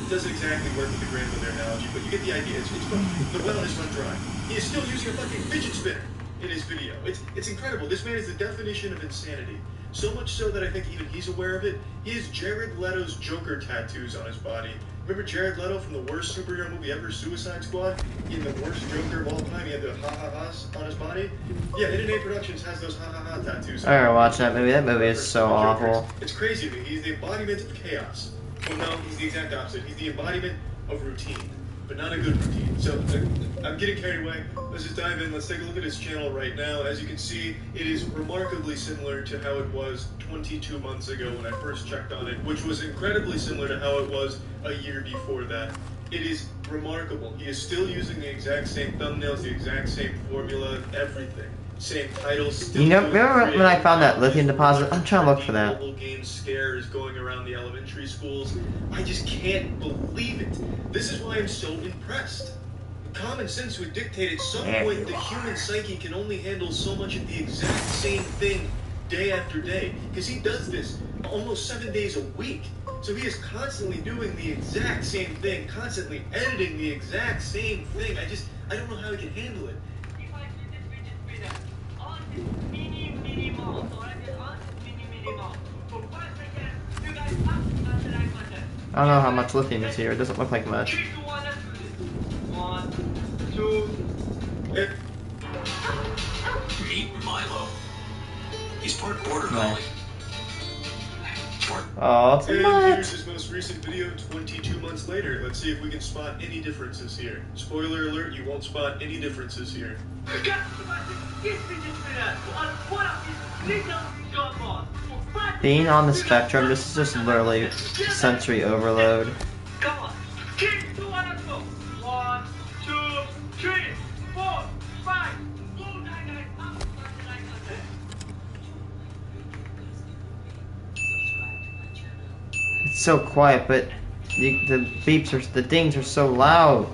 It doesn't exactly work with the grandmother analogy, but you get the idea. The well has run dry. He is still using a fucking fidget spinner in his video. It's incredible. This man is the definition of insanity. So much so that I think even he's aware of it. He has Jared Leto's Joker tattoos on his body. Remember Jared Leto from the worst superhero movie ever, Suicide Squad? He had the worst Joker of all time. He had the ha-ha-has on his body. Yeah, Day-to-Day Productions has those ha-ha-ha tattoos. I gotta watch that movie. That movie is so awful. It's crazy to me. He's the embodiment of chaos. Well, no, he's the exact opposite. He's the embodiment of routine, but not a good routine. So I'm getting carried away. Let's just dive in. Let's take a look at his channel right now. As you can see, it is remarkably similar to how it was 22 months ago when I first checked on it, which was incredibly similar to how it was a year before that. It is remarkable. He is still using the exact same thumbnails, the exact same formula, everything. Same titles. You know, remember when I found that lithium deposit? I'm trying to look for that. Mobile game scares going around the elementary schools. I just can't believe it. This is why I'm so impressed. Common sense would dictate at some point the human psyche can only handle so much of the exact same thing day after day. Because he does this almost 7 days a week. So he is constantly doing the exact same thing, constantly editing the exact same thing. I don't know how he can handle it. If I do this fidget spinner on this mini mouse, or I get on this mini mouse for 5 seconds, you guys have to answer that question. I don't know how much lithium is here. It doesn't look like much. 3, 2, 1, let's do this. 1, 2. Meet Milo. He's part border collie. Oh, it's And nuts. here's his most recent video 22 months later. Let's see if we can spot any differences here. Spoiler alert, you won't spot any differences here. Guess what? This fidget spinner on one of these little jump-ons for 5 Being on the seconds, spectrum, this is just literally sensory overload. Come on. 3, 2, 1, let's go. 1, 2, 3, 4, 5. Go, guys. Up, It's so quiet, but the beeps are, the dings are so loud.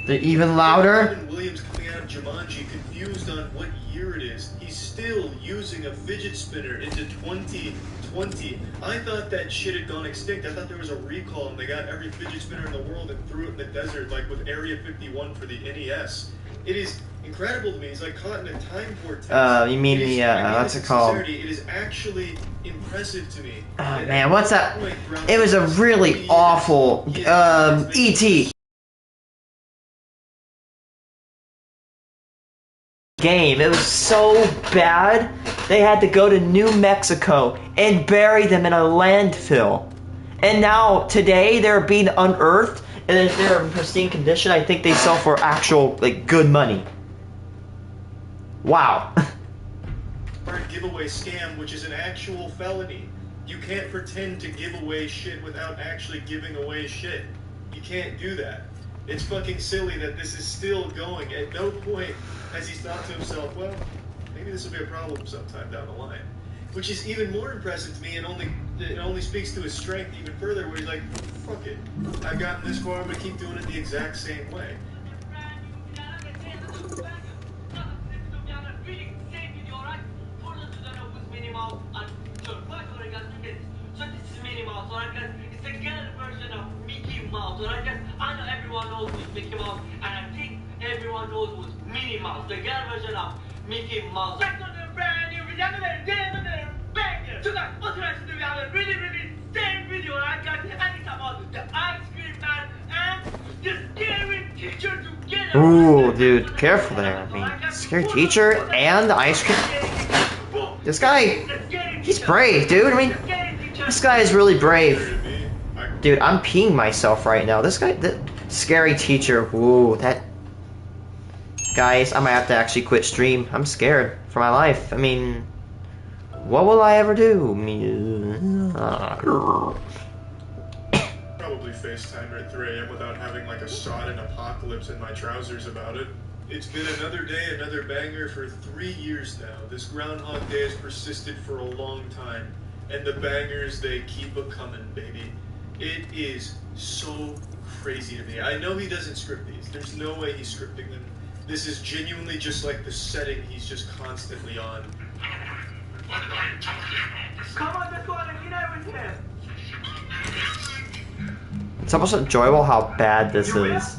They're even louder. Robin Williams coming out of Jumanji, confused on what year it is. He's still using a fidget spinner into 2020. I thought that shit had gone extinct. I thought there was a recall and they got every fidget spinner in the world and threw it in the desert, like with Area 51 for the NES. It is incredible to me. He's like caught in a time vortex. You mean the what's it called? It is actually impressive to me. Oh man, what's that? It was a really awful E.T. game. It was so bad they had to go to New Mexico and bury them in a landfill. And now today they're being unearthed, and if they're in pristine condition, I think they sell for actual like good money. Wow. Giveaway scam, which is an actual felony. You can't pretend to give away shit without actually giving away shit. You can't do that. It's fucking silly that this is still going. At no point has he thought to himself, well, maybe this will be a problem sometime down the line. Which is even more impressive to me, and it only speaks to his strength even further, where he's like, fuck it. I've gotten this far, I'm gonna keep doing it the exact same way. It's the girl version of Mickey Mouse, alright guys? I know everyone knows who's Mickey Mouse, and I think everyone knows who's Minnie Mouse, the girl version of Mickey Mouse. Back on the brand new banger! Tonight, authorized to have a really same video, alright guys? And it's about the ice cream man and the scary teacher together. Ooh, dude, careful there. I mean, scary teacher and the ice cream. This guy, he's brave, dude. I mean, this guy is really brave. Dude, I'm peeing myself right now. This guy, the scary teacher. Ooh, that. Guys, I might have to actually quit stream. I'm scared for my life. I mean, what will I ever do? Probably FaceTime at 3 a.m. without having like a sodden apocalypse in my trousers about it. It's been another day, another banger for 3 years now. This Groundhog Day has persisted for a long time. And the bangers, they keep a-coming, baby. It is so crazy to me. I know he doesn't script these. There's no way he's scripting them. This is genuinely just like the setting he's just constantly on. Come on, let's go on and get with him. It's almost enjoyable how bad this is.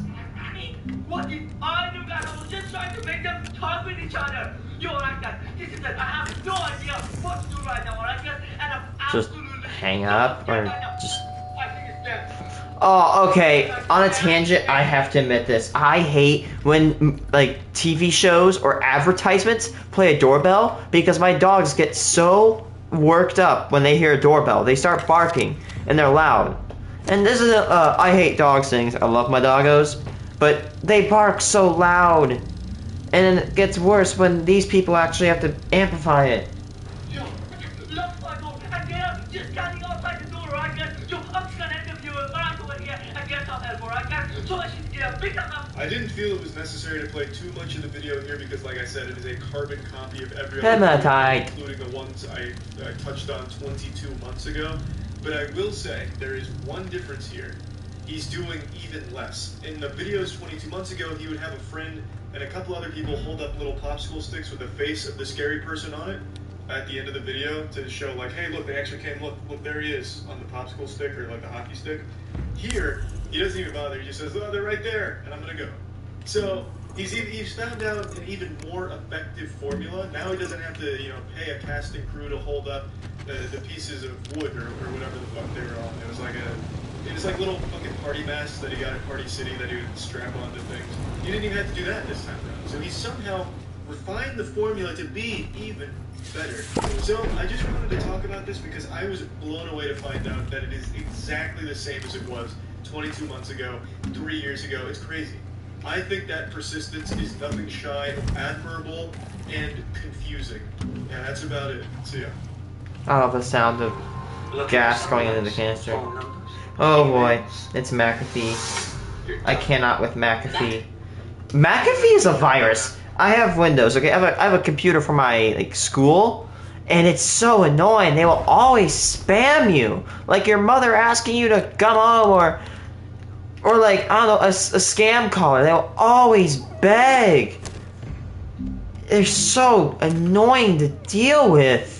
What did I do, guys? I was just trying to make them talk with each other. Yo, like that. This is it. I have no idea what to do right now, alright, guys? And I'm Just absolutely hang up or just. I think it's dead. Oh, okay. On a tangent, I have to admit this. I hate when like TV shows or advertisements play a doorbell because my dogs get so worked up when they hear a doorbell. They start barking and they're loud. And this is I hate dog things. I love my doggos, but they bark so loud. And then it gets worse when these people actually have to amplify it. Yo, lock my door and get up. Just standing outside the door, right, guys? Yo, I'm just gonna interview her right over here and get some help, alright, guys? So I should get a big up. I didn't feel it was necessary to play too much of the video here because, like I said, it is a carbon copy of every other Hematite. video, including the ones I touched on 22 months ago. But I will say, there is one difference here. He's doing even less. In the videos 22 months ago, he would have a friend and a couple other people hold up little popsicle sticks with the face of the scary person on it at the end of the video to show like, hey, look, they actually came, look, there he is on the popsicle stick or like the hockey stick. Here, he doesn't even bother. He just says, oh, they're right there, and I'm gonna go. So he's found out an even more effective formula. Now he doesn't have to, pay a casting crew to hold up the pieces of wood or whatever the fuck they were on. It was like little fucking party masks that he got at Party City that he would strap onto things. He didn't even have to do that this time around. So he somehow refined the formula to be even better. So I just wanted to talk about this because I was blown away to find out that it is exactly the same as it was 22 months ago, 3 years ago. It's crazy. I think that persistence is nothing shy of admirable and confusing. Yeah, that's about it. See ya. I love the sound of gas going into the canister. Oh boy, it's McAfee. I cannot with McAfee. McAfee is a virus. I have Windows, okay? I have a computer for my school, and it's so annoying. They will always spam you. Like your mother asking you to come home, or Or like, I don't know, a scam caller. They'll always beg. They're so annoying to deal with.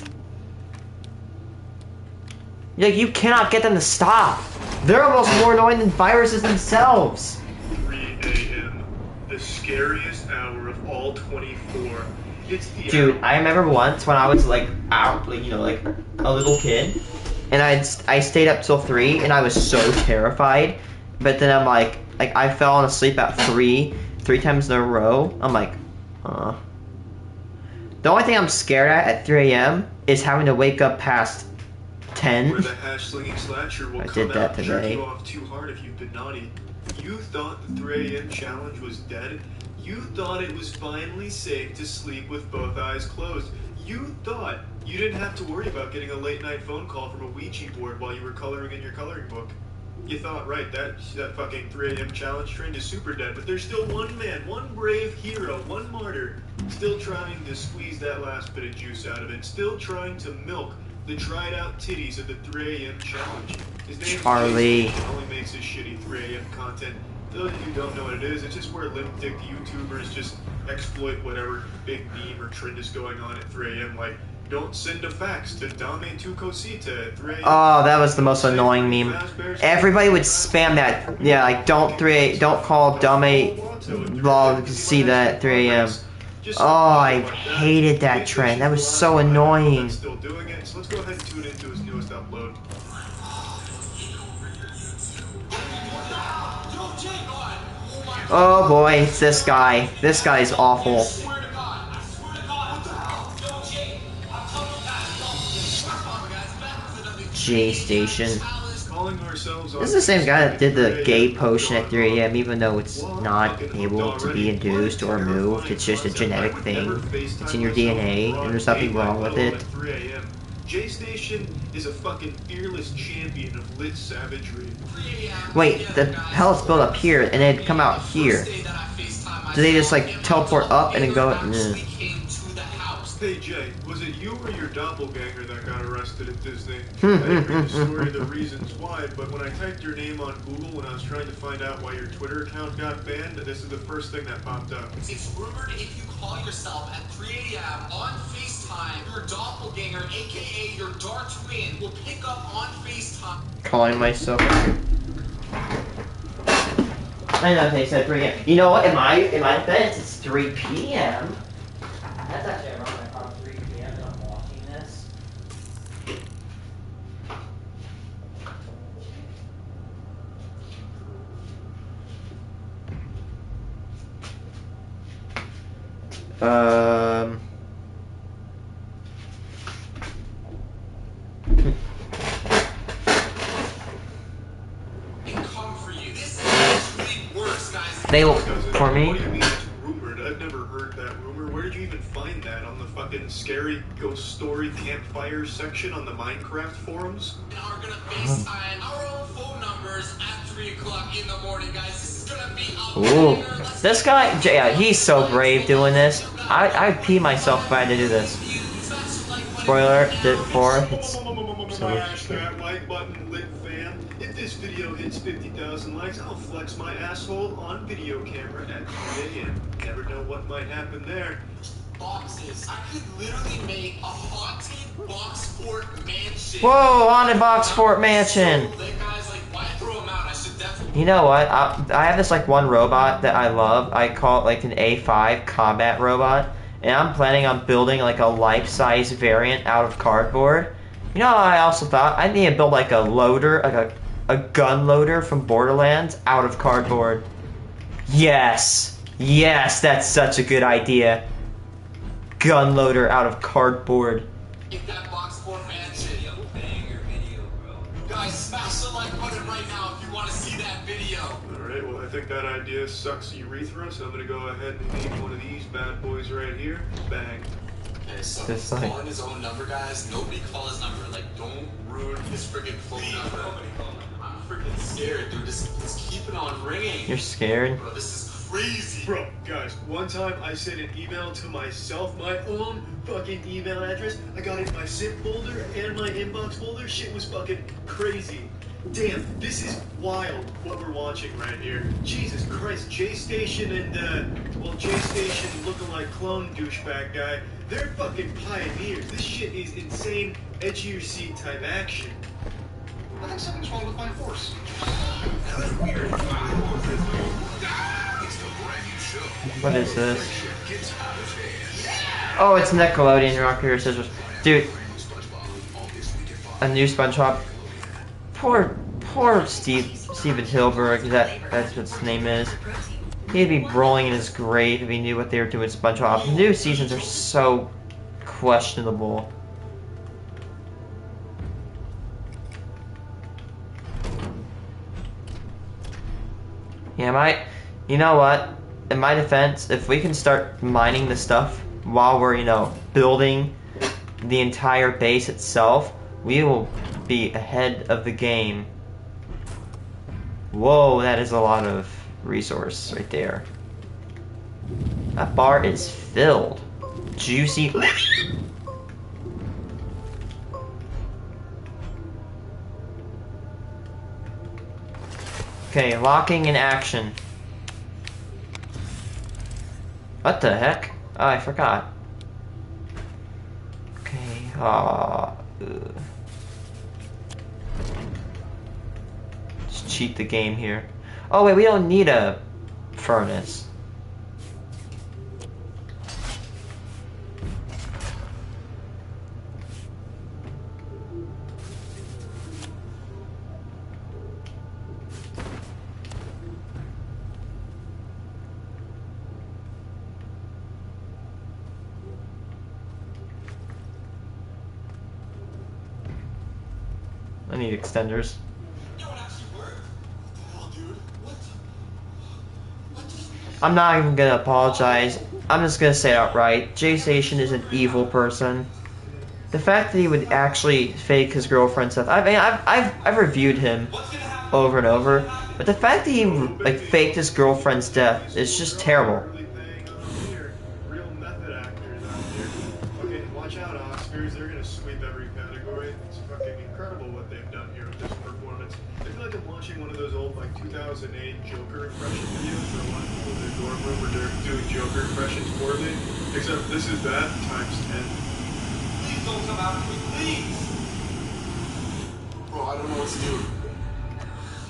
Like, you cannot get them to stop. They're almost more annoying than viruses themselves. 3 a.m. The scariest hour of all 24. It's the Dude, hour. I remember once when I was like out, like, you know, like a little kid, and I stayed up till 3, and I was so terrified. But then I'm like I fell asleep at 3 times in a row. I'm like, The only thing I'm scared at 3 a.m. is having to wake up past 10. Where the hash slinging slasher will I come did that out and jerk today. you off too hard if you've been naughty. You thought the 3 a.m. challenge was dead. You thought it was finally safe to sleep with both eyes closed. You thought you didn't have to worry about getting a late night phone call from a Ouija board while you were coloring in your coloring book. You thought, right, that fucking 3 a.m. challenge trend is super dead, but there's still one man, one brave hero, one martyr, still trying to squeeze that last bit of juice out of it, still trying to milk the dried out titties of the 3 a.m. challenge. His name's Charlie. Jason. He only makes his shitty 3 a.m. content. Those of you who don't know what it is, it's just where limp-dick YouTubers just exploit whatever big meme or trend is going on at 3 a.m. Like, don't send a fax to Dame tu cosita at 3 a.m. Oh, that was the most annoying meme. Everybody would spam that. Yeah, like don't call Dame blah see that at 3 a.m. Oh, I hated that trend. That was so annoying. Still doing it, so let's go ahead and tune into his newest upload. Oh boy, it's this guy. This guy's awful. J Station. This is the same guy that did the gay potion at 3 a.m. even though it's not able to be induced or removed. It's just a genetic thing. It's in your DNA and there's nothing wrong with it. J Station is a fucking fearless champion of lit savagery. Wait, the pellets build up here and then come out here. Do they just like teleport up and then go? Hey Jay, was it you or your doppelganger that got arrested at Disney? I didn't read the story of the reasons why, but when I typed your name on Google when I was trying to find out why your Twitter account got banned, this is the first thing that popped up. It's rumored if you call yourself at 3 a.m. on FaceTime, your doppelganger, aka your dark twin, will pick up on FaceTime. Calling myself. I know they said 3 a.m. You know what? In my defense, it's 3 p.m. That's actually around 3 p.m. and I'm watching this. Come for you. This actually works, guys. They will for me. What do you mean it's rumored? I've never heard that rumor. Where did you even find that? On the fucking scary ghost story campfire section on the Minecraft forums? We are gonna FaceTime our own phone numbers at 3 o'clock in the morning, guys. This is gonna be a Ooh, this guy, yeah, he's so brave doing this. I'd pee myself if I had to do this. Spoiler, did it before. It's Smash that like button, lit fam. If this video hits 50,000 likes, I'll flex my asshole on video camera at 3 a.m. Never know what might happen there. boxes. I could literally make a haunted box fort mansion. Whoa, haunted box fort mansion. So, guys, like, why throw them out? I should definitely. You know what? I have this like one robot that I love. I call it like an A5 combat robot, and I'm planning on building like a life-size variant out of cardboard. You know, I also thought I need to build like a loader, like a gun loader from Borderlands out of cardboard. Yes, yes, that's such a good idea. Gun loader out of cardboard. Get that box fort mansion. Banger video, bro. Guys, smash the like button right now if you want to see that video. Alright, well I think that idea sucks urethra, so I'm gonna go ahead and make one of these bad boys right here. Bang. Okay, so Just like- calling his own number, guys. Nobody call his number. Like, don't ruin his freaking phone number. I'm freaking scared, dude. Just keep it on ringing. You're scared? Bro, this is crazy. Bro, guys, one time I sent an email to myself, my own fucking email address. I got it in my SIP folder and my inbox folder. Shit was fucking crazy. Damn, this is wild what we're watching right here. Jesus Christ, J-Station and, well, J-Station lookalike clone douchebag guy, they're fucking pioneers. This shit is insane, edge of your seat type action. I think something's wrong with my horse. What is this? Oh, it's Nickelodeon Rock Paper Scissors. Dude, a new SpongeBob. Poor Steven Hilberg, that's what his name is. He'd be rolling in his grave if he knew what they were doing with SpongeBob. The new seasons are so questionable. Yeah, you know what? In my defense, if we can start mining the stuff while we're, building the entire base itself, we will be ahead of the game. Whoa, that is a lot of resource right there. That bar is filled. Juicy. Okay, locking in action. What the heck? Oh, I forgot. Okay, let's cheat the game here. Oh wait, we don't need a furnace. I need extenders. I'm not even gonna apologize. I'm just gonna say it outright. J-Station is an evil person. The fact that he would actually fake his girlfriend's death. I mean, I've reviewed him over and over, but the fact that he faked his girlfriend's death is just terrible. Real method actors out here. Fucking watch out, Oscars. They're gonna sweep every category. It's fucking incredible what they've done here with this performance. I feel like I'm watching one of those old 2008 Joker impression videos where a lot of people in their dorm room where they're doing Joker impressions poorly. Except this is that times 10. Please don't come after me, please! Bro, I don't know what to do.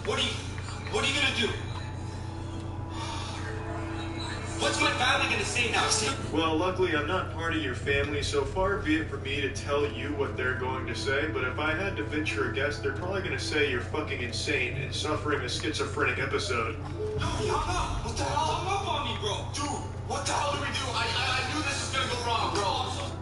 What are you gonna do? What's my family gonna say now? Well, luckily I'm not part of your family, so far be it for me to tell you what they're going to say, but if I had to venture a guess, they're probably going to say you're fucking insane and suffering a schizophrenic episode. No, what the hell? Hung up on me, bro. Dude, what the hell do we do? I knew this was gonna go wrong, bro.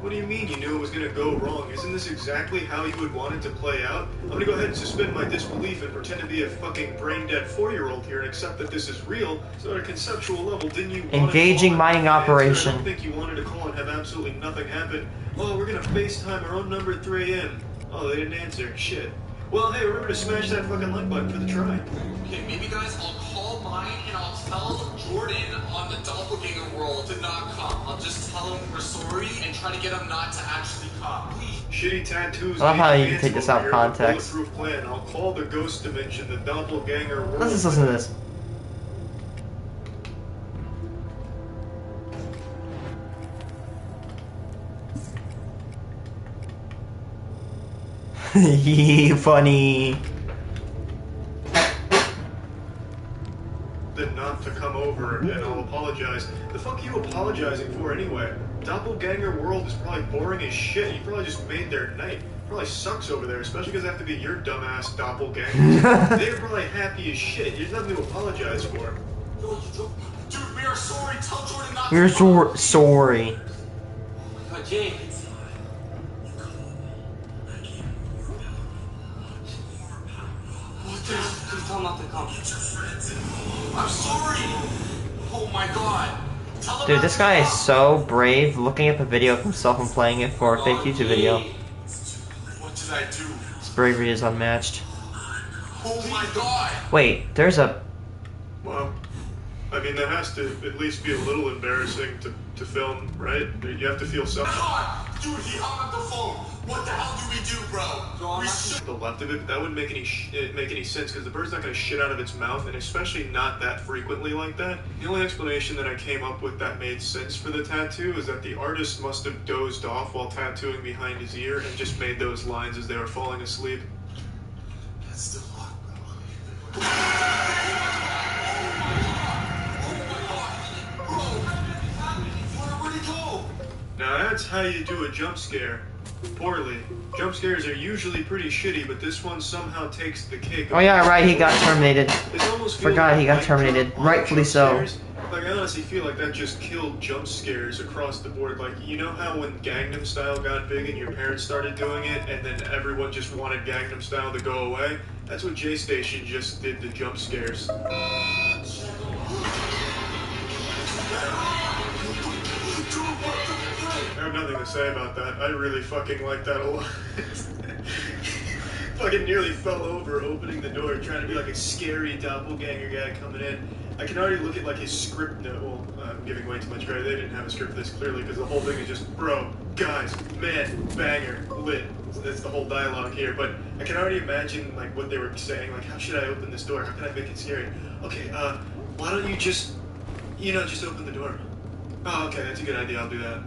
What do you mean you knew it was going to go wrong? Isn't this exactly how you would want it to play out? I'm going to go ahead and suspend my disbelief and pretend to be a fucking brain-dead 4-year-old here and accept that this is real. So at a conceptual level, didn't you engaging mining operation? I don't think you wanted to call and have absolutely nothing happen. Oh, we're going to FaceTime our own number at 3 a.m. Oh, they didn't answer. Shit. Well, hey, remember to smash that fucking like button for the try. Okay, maybe guys, I'll call mine and I'll tell Jordan on the doppelganger world to not come. I'll just tell him we're sorry and try to get him not to actually come. Please. Shitty tattoos. I love how you can take this out of context. Bulletproof plan. I'll call the ghost dimension the doppelganger world. Let's just listen to this. Funny. Then not to come over and I'll apologize. The fuck are you apologizing for anyway? Doppelganger world is probably boring as shit. You probably just made their night. Probably sucks over there, especially because they have to be your dumbass doppelgangers. They're probably happy as shit. There's nothing to apologize for. Dude, we are sorry. Tell Jordan not We're to sorry. Jay. Please tell him not to come. I'm sorry. Oh my god. Tell him Dude, not this to guy is come. so brave, looking up a video of himself and playing it for a fake YouTube video. What did I do? His bravery is unmatched. Oh my god. Wait, there's a... Well, I mean, that has to at least be a little embarrassing to film, right? You have to feel something. God, Dude, he hung up the phone. What the hell do we do, bro? We should. The left of it, but that wouldn't make any sense because the bird's not going to shit out of its mouth, and especially not that frequently like that. The only explanation that I came up with that made sense for the tattoo is that the artist must have dozed off while tattooing behind his ear and just made those lines as they were falling asleep. That's still locked, bro. Where'd he go? Now that's how you do a jump scare. Poorly. Jump scares are usually pretty shitty, but this one somehow takes the cake. Oh yeah, right, he got terminated. Forgot he got terminated. Rightfully so. Like, I honestly feel like that just killed jump scares across the board. Like, you know how when Gangnam Style got big and your parents started doing it, and then everyone just wanted Gangnam Style to go away? That's what J-Station just did to jump scares. I have nothing to say about that. I really fucking like that a lot. Fucking nearly fell over opening the door, trying to be like a scary doppelganger guy coming in. I can already look at like his script note. Well, I'm giving way too much credit. They didn't have a script this clearly because the whole thing is just, bro, guys, man, banger, lit. That's the whole dialogue here. But I can already imagine like what they were saying. Like, how should I open this door? How can I make it scary? Okay, why don't you just, just open the door? Oh, okay, that's a good idea. I'll do that.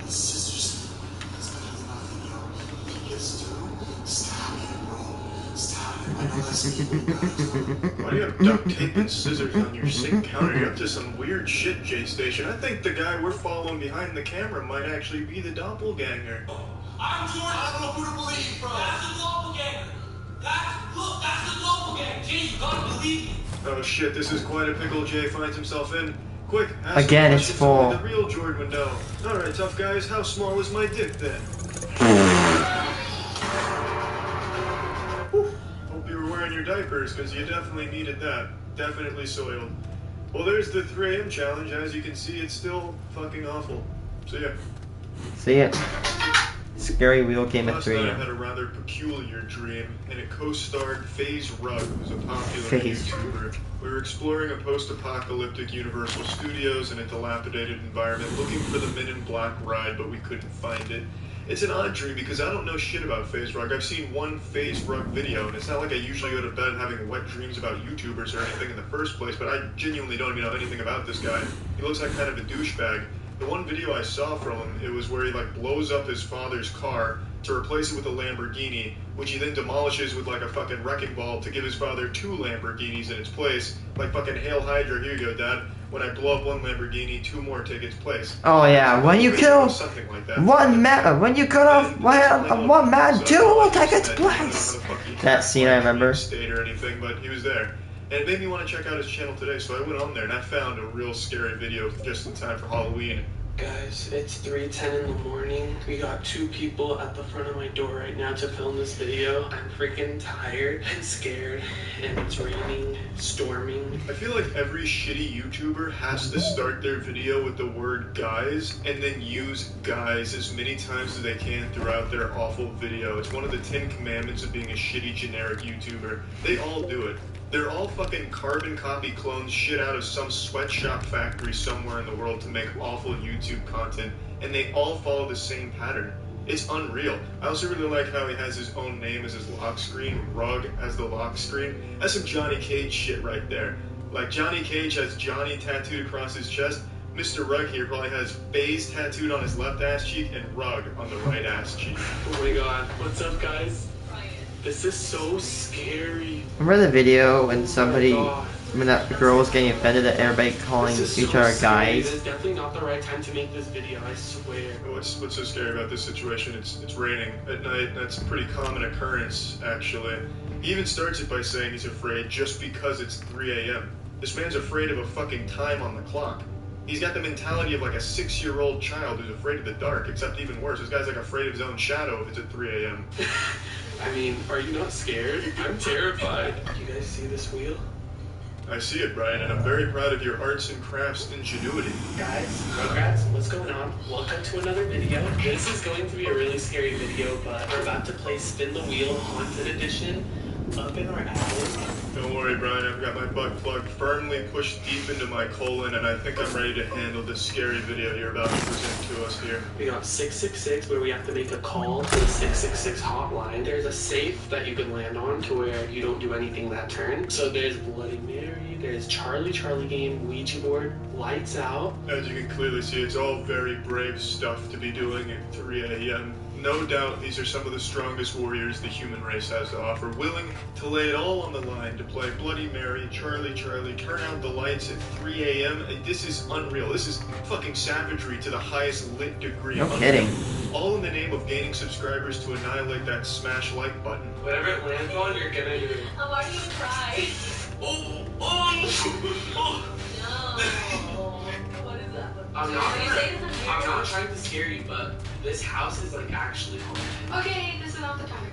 Scissors. That's better than nothing, yo. Yes, dude. Stab it, bro. Stab it. I know that's evil, guys. Why do you have duct tape and scissors on your sink counter? You're up to some weird shit, J-Station. I think the guy we're following behind the camera might actually be the doppelganger. I'm Jordan. I don't know who to believe, bro. That's the doppelganger. Look, that's the doppelganger. Jay, you gotta believe me. Oh shit, this is quite a pickle Jay finds himself in. Quick, ask Again, the it's questions full. only the real Jordan would know. Alright, tough guys, how small is my dick then? Whew. Hope you were wearing your diapers, because you definitely needed that. Definitely soiled. Well, there's the 3 AM challenge. As you can see, it's still fucking awful. See ya. See it. Scary wheel game at Last 3 night I AM. had a rather peculiar dream, and it co-starred FaZe Rug, who's a popular FaZe. YouTuber. We were exploring a post-apocalyptic Universal Studios in a dilapidated environment, looking for the Men in Black ride, but we couldn't find it. It's an odd dream because I don't know shit about FaZe Rug. I've seen one FaZe Rug video, and it's not like I usually go to bed having wet dreams about YouTubers or anything in the first place, but I genuinely don't even know anything about this guy. He looks like kind of a douchebag. The one video I saw from him, it was where he like blows up his father's car to replace it with a Lamborghini, which he then demolishes with like a fucking wrecking ball to give his father 2 Lamborghinis in its place. Like fucking Hail Hydra, here you go, Dad. When I blow up one Lamborghini, 2 more take its place. Oh yeah, when you kill something like that. one man, when you cut off one man, 2 will take its place. That scene I remember. State or anything, but he was there. And it made me want to check out his channel today, so I went on there and I found a real scary video just in time for Halloween. Guys, it's 3:10 in the morning. We got 2 people at the front of my door right now to film this video. I'm freaking tired and scared, and it's raining, storming. I feel like every shitty YouTuber has to start their video with the word guys and then use guys as many times as they can throughout their awful video. It's one of the 10 commandments of being a shitty generic YouTuber. They all do it. They're all fucking carbon copy clones shit out of some sweatshop factory somewhere in the world to make awful YouTube content, and they all follow the same pattern. It's unreal. I also really like how he has his own name as his lock screen, Rug as the lock screen. That's some Johnny Cage shit right there. Like Johnny Cage has Johnny tattooed across his chest. Mr. Rug here probably has FaZe tattooed on his left ass cheek and Rug on the right ass cheek. Oh my god. What's up, guys? This is so scary. Remember the video when when that girl was getting offended at everybody calling each other guys? This is definitely not the right time to make this video, I swear. What's so scary about this situation? It's raining at night. That's a pretty common occurrence, actually. He even starts it by saying he's afraid just because it's 3 AM. This man's afraid of a fucking time on the clock. He's got the mentality of like a 6-year-old child who's afraid of the dark, except even worse. This guy's like afraid of his own shadow if it's at 3 AM. I mean, are you not scared? I'm terrified. You guys see this wheel? I see it, Brian, and I'm very proud of your arts and crafts ingenuity. Guys, Rugrats, what's going on? Welcome to another video. This is going to be a really scary video, but we're about to play Spin the Wheel Haunted Edition. up in our attic. Don't worry, Brian. I've got my butt plug firmly pushed deep into my colon, and I think I'm ready to handle this scary video you're about to present to us here. We got 666 where we have to make a call to the 666 hotline. There's a safe that you can land on to where you don't do anything that turn. So there's Bloody Mary, there's Charlie game, Ouija board, lights out. As you can clearly see, it's all very brave stuff to be doing at 3 a.m. No doubt these are some of the strongest warriors the human race has to offer, willing to lay it all on the line to play Bloody Mary, Charlie, turn out the lights at 3 a.m. This is unreal. This is fucking savagery to the highest lit degree. No kidding. All in the name of gaining subscribers to annihilate that smash like button. Whatever it lands on, you're gonna do. I'm already gonna cry. Oh! No. What is that? I'm I'm not trying to scare you, but this house is like actually haunted. Okay, this is off the cover.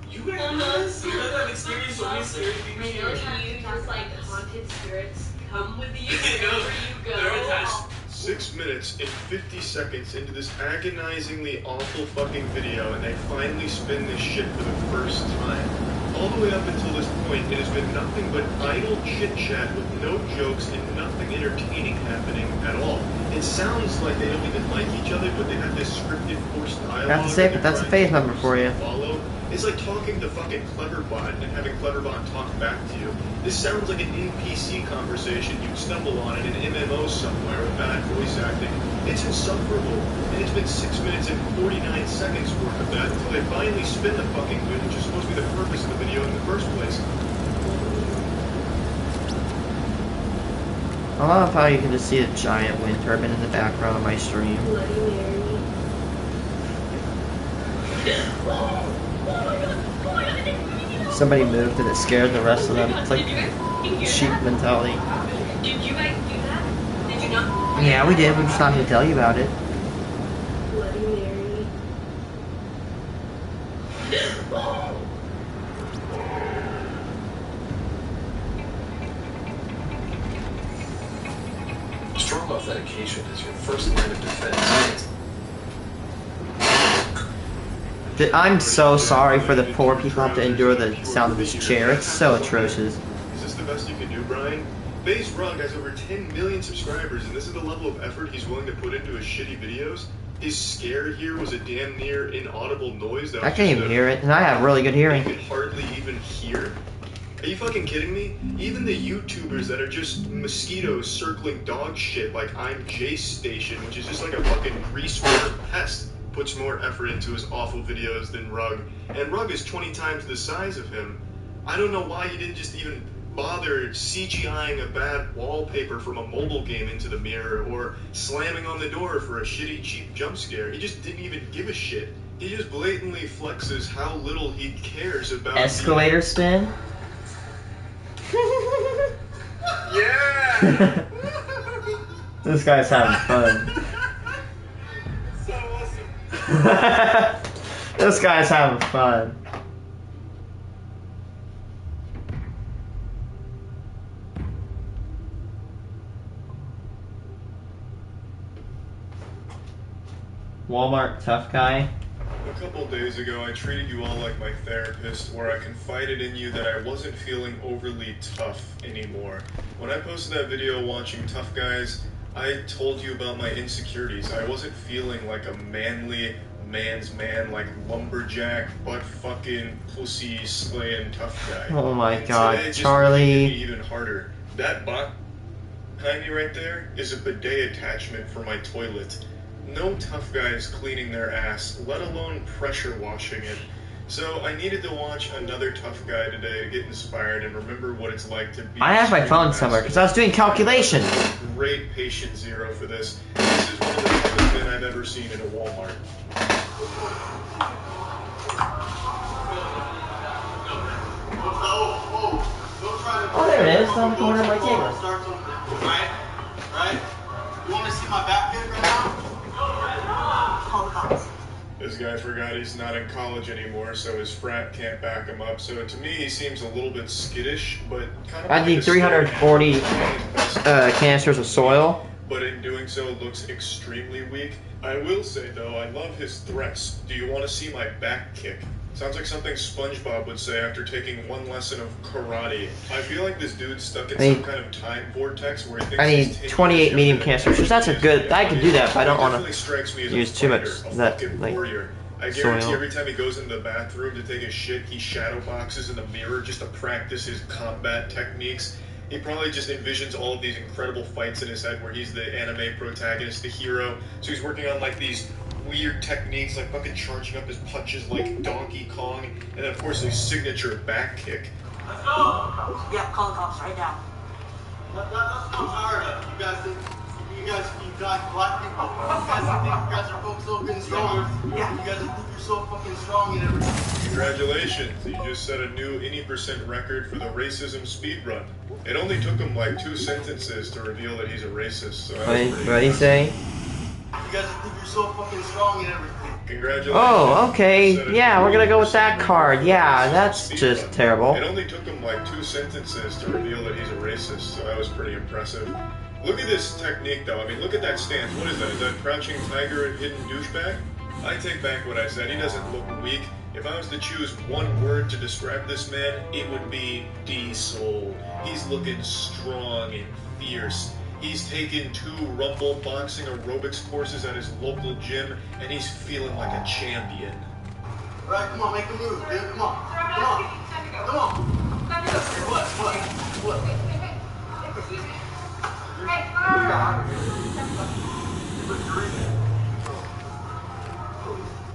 You guys have experienced so many scary things here. You just like haunted spirits come with you No, wherever you go. they're attached. 6 minutes and 50 seconds into this agonizingly awful fucking video, and they finally spin this shit for the first time. All the way up until this point, it has been nothing but idle chit-chat with no jokes and nothing entertaining happening at all. It sounds like they don't even like each other, but they have this scripted, forced dialogue. That's a phase number for you. Follow. It's like talking to fucking Cleverbot and having Cleverbot talk back to you. This sounds like an NPC conversation you'd stumble on in an MMO somewhere with bad voice acting. It's insufferable, and it's been 6 minutes and 49 seconds worth of that until they finally spin the fucking wheel, which is supposed to be the purpose of the video in the first place. I love how you can just see a giant wind turbine in the background of my stream. Bloody Mary. Somebody moved and it scared the rest of them. It's like sheep mentality. Did you guys do that? Did you not? Yeah, we did. We're just not going to tell you about it. Bloody Mary. Strong authentication is your first line of defense. I'm so sorry for the poor people who have to endure the sound of this chair. It's so atrocious. Is this the best you can do, Brian? Base Rug has over 10 million subscribers, and this is the level of effort he's willing to put into his shitty videos? His scare here was a damn near inaudible noise that I can't even hear it, and I have really good hearing. You could hardly even hear. Are you fucking kidding me? Even the YouTubers that are just mosquitoes circling dog shit like I'm Jace Station, which is just like a fucking greasewater pest, puts more effort into his awful videos than Rug. And Rug is 20 times the size of him. I don't know why he didn't just even bother CGIing a bad wallpaper from a mobile game into the mirror or slamming on the door for a shitty cheap jump scare. He just didn't even give a shit. He just blatantly flexes how little he cares about Escalator spin? Yeah! This guy's having fun. So awesome. This guy's having fun. Walmart tough guy. A couple days ago, I treated you all like my therapist, where I confided in you that I wasn't feeling overly tough anymore. When I posted that video watching Tough Guys, I told you about my insecurities. I wasn't feeling like a manly man's man, like lumberjack, butt fucking pussy slaying tough guy. Oh my And god, today just Charlie. made me even harder. That butt behind me right there is a bidet attachment for my toilet. No tough guy is cleaning their ass, let alone pressure washing it. So I needed to watch another tough guy today to get inspired and remember what it's like to be. I have my phone somewhere because I was doing calculations. Great patient zero for this. This is one of the toughest men I've ever seen in a Walmart. Oh, there it is, on the corner of my table. Right? You want to see my back pick right now? This guy forgot he's not in college anymore, so his frat can't back him up. So to me, he seems a little bit skittish, but kind of. I need 340 canisters of soil. But in doing so, looks extremely weak. I will say though, I love his threats. Do you want to see my back kick? Sounds like something SpongeBob would say after taking one lesson of karate. I feel like this dude's stuck in some kind of time vortex where he thinks I he's need 28 medium cancer. So that's a good. I could do that, but I don't want Definitely strikes me as to use too much that like warrior. I guarantee soil. every time he goes into the bathroom to take a shit, he shadow boxes in the mirror just to practice his combat techniques. He probably just envisions all of these incredible fights in his head where he's the anime protagonist, the hero. So he's working on like these weird techniques, like fucking charging up his punches like Donkey Kong, and then of course his signature back kick. Let's go! Yeah, call the cops right now. That's what I'm tired of. You guys black people, you guys are folks so good and strong. Yeah. You guys think you're so fucking strong and everything. Congratulations, you just set a new any percent record for the racism speedrun. It only took him like 2 sentences to reveal that he's a racist, so what did he say? You guys think you're so fucking strong and everything. Congratulations. Oh, okay. Yeah, we're gonna go with that card. Yeah, that's just terrible. It only took him like 2 sentences to reveal that he's a racist, so that was pretty impressive. Look at this technique, though. I mean, look at that stance. What is that? Is that crouching tiger and hidden douchebag? I take back what I said. He doesn't look weak. If I was to choose one word to describe this man, it would be D-Soul. He's looking strong and fierce. He's taken 2 Rumble boxing aerobics courses at his local gym, and he's feeling like a champion. All right, come on, make a move, dude. Come on. Come on. Come on. What?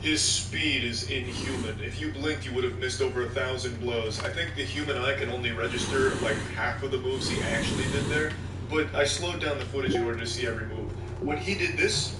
His speed is inhuman. If you blinked, you would have missed over 1,000 blows. I think the human eye can only register like half of the moves he actually did there, but I slowed down the footage in order to see every move. When he did this,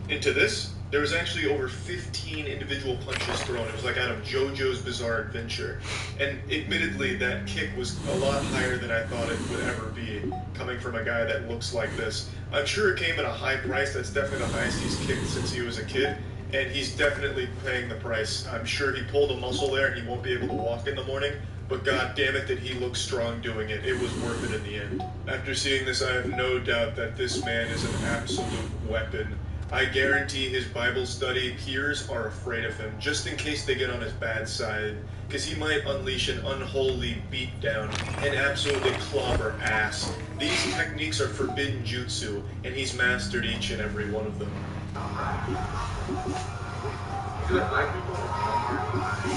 into this, there was actually over 15 individual punches thrown. It was like out of JoJo's Bizarre Adventure. And admittedly, that kick was a lot higher than I thought it would ever be, coming from a guy that looks like this. I'm sure it came at a high price. That's definitely the highest he's kicked since he was a kid. And he's definitely paying the price. I'm sure he pulled a muscle there and he won't be able to walk in the morning, but god damn it did he look strong doing it. It was worth it in the end. After seeing this, I have no doubt that this man is an absolute weapon. I guarantee his Bible study peers are afraid of him, just in case they get on his bad side, because he might unleash an unholy beatdown and absolutely clobber ass. These techniques are forbidden jutsu, and he's mastered each and every one of them.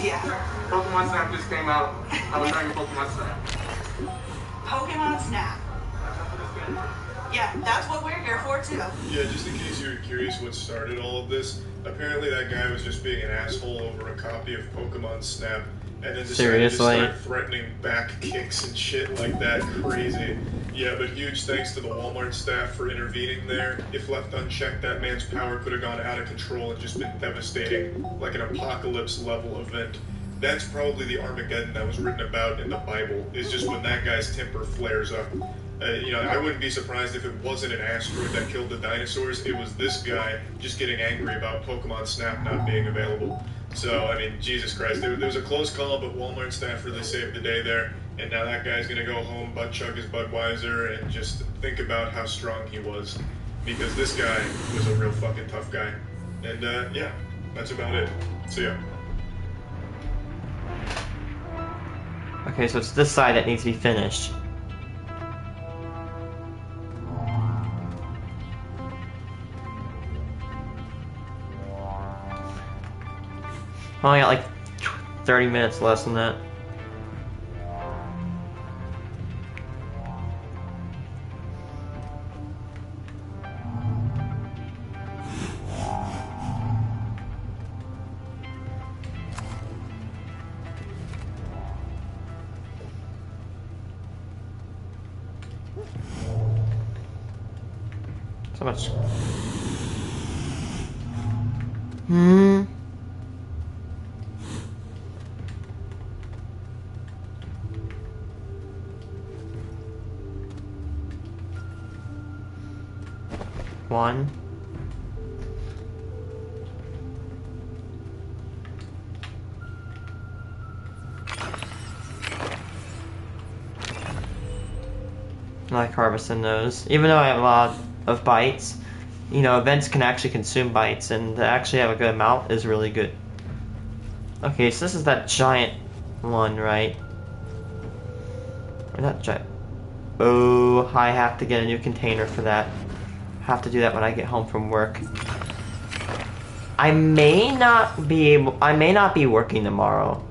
Yeah. Pokemon Snap just came out. I was trying Pokemon Snap. Pokemon Snap. Yeah, that's what we're here for too. Yeah, just in case you were curious what started all of this, apparently that guy was just being an asshole over a copy of Pokemon Snap, and then decided to start threatening back kicks and shit like that. Crazy. Yeah, but huge thanks to the Walmart staff for intervening there. If left unchecked, that man's power could have gone out of control and just been devastating, like an apocalypse level event. That's probably the Armageddon that was written about in the Bible, is just when that guy's temper flares up. I wouldn't be surprised if it wasn't an asteroid that killed the dinosaurs. It was this guy just getting angry about Pokemon Snap not being available. So, I mean, Jesus Christ, there was a close call, but Walmart staff really saved the day there. And now that guy's gonna go home, butt chug his Budweiser, and just think about how strong he was. Because this guy was a real fucking tough guy. And, yeah, that's about it. See ya. Okay, so it's this side that needs to be finished. I only got like 30 minutes less than that. So much. One. I like harvesting those. Even though I have a lot of bites, you know, events can actually consume bites, and to actually have a good amount is really good. Okay, so this is that giant one, right? Or not giant. Oh, I have to get a new container for that. Have to do that when I get home from work. I may not be working tomorrow.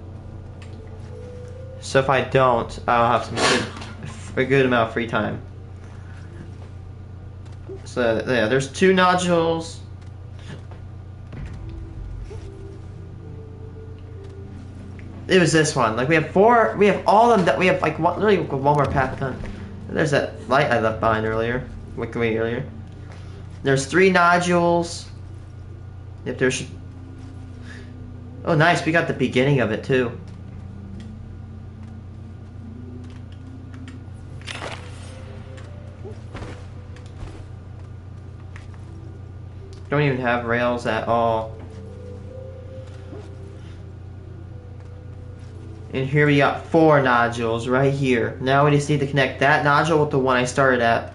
So if I don't, I'll have a good amount of free time. So yeah, there's 2 nodules. It was this one. Like we have all of them that we have like literally one more path done. There's that light I left behind earlier. Way earlier. There's 3 nodules. If there's oh nice, we got the beginning of it too. Don't even have rails at all. And here we got 4 nodules right here. Now we just need to connect that nodule with the one I started at.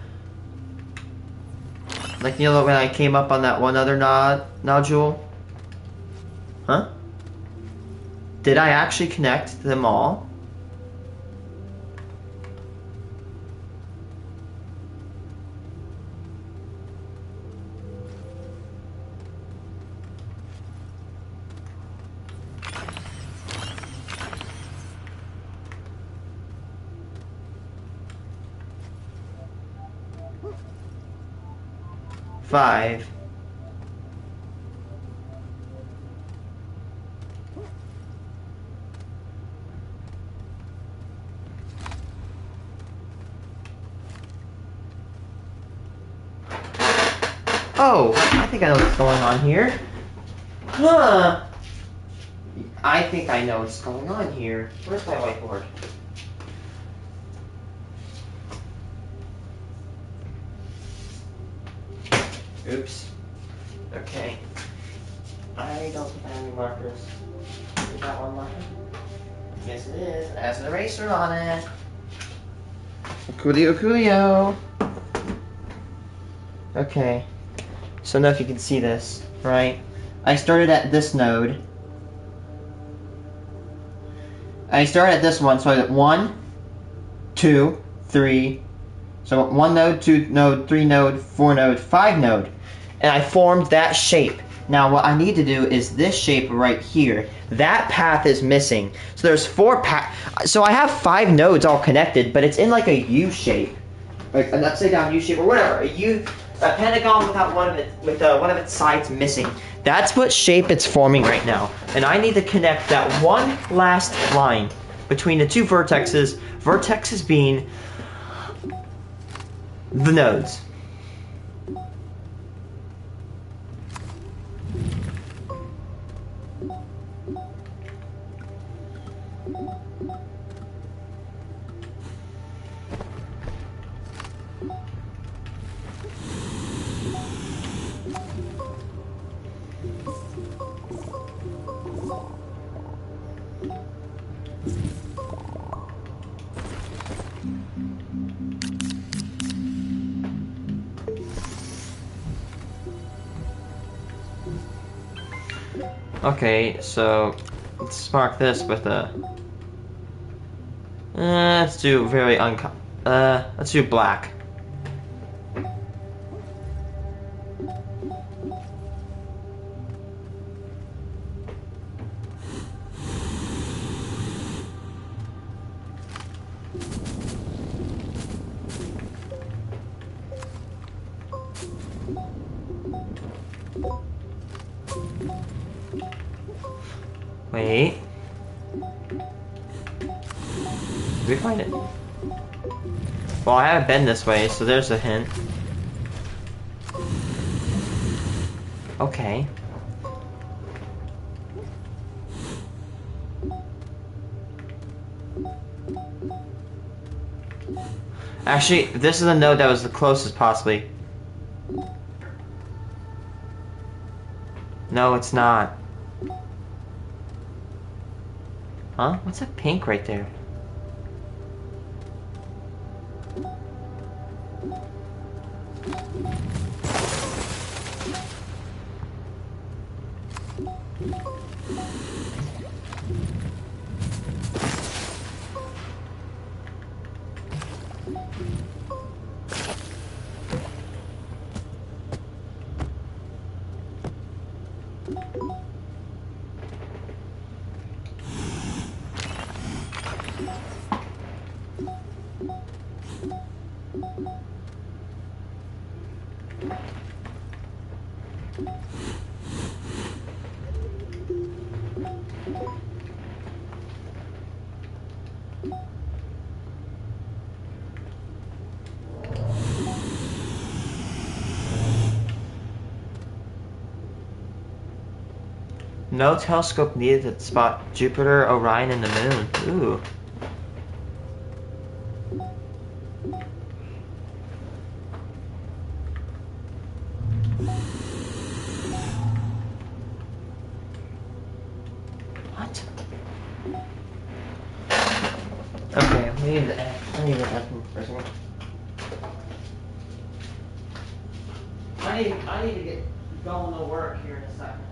Like, you know when I came up on that one other nodule? Huh? Did I actually connect them all? Five. Oh, I think I know what's going on here. Huh. I think I know what's going on here. Where's my whiteboard? Oops. Okay. I don't think I have any markers. Is that one marker? Yes, it is. It has an eraser on it. Coolio, coolio. Okay. So now if you can see this, right? I started at this node. I started at this one, so I got 1, 2, 3. So 1 node, 2 node, 3 node, 4 node, 5 node. And I formed that shape. Now what I need to do is this shape right here. That path is missing. So there's 4 paths. So I have 5 nodes all connected, but it's in like a U shape. Like an upside down U shape or whatever. A pentagon without one of its sides missing. That's what shape it's forming right now. And I need to connect that one last line between the 2 vertexes. Vertexes being the nodes. Okay, so let's mark this with a. Let's do let's do black. Wait. Did we find it? Well, I haven't been this way, so there's a hint. Okay. Actually, this is the node that was the closest, possibly. No, it's not. Huh? What's that pink right there? No telescope needed to spot Jupiter, Orion, and the moon. Ooh. What? Okay, we need to I need to for a second. I need to get going to work here in a second.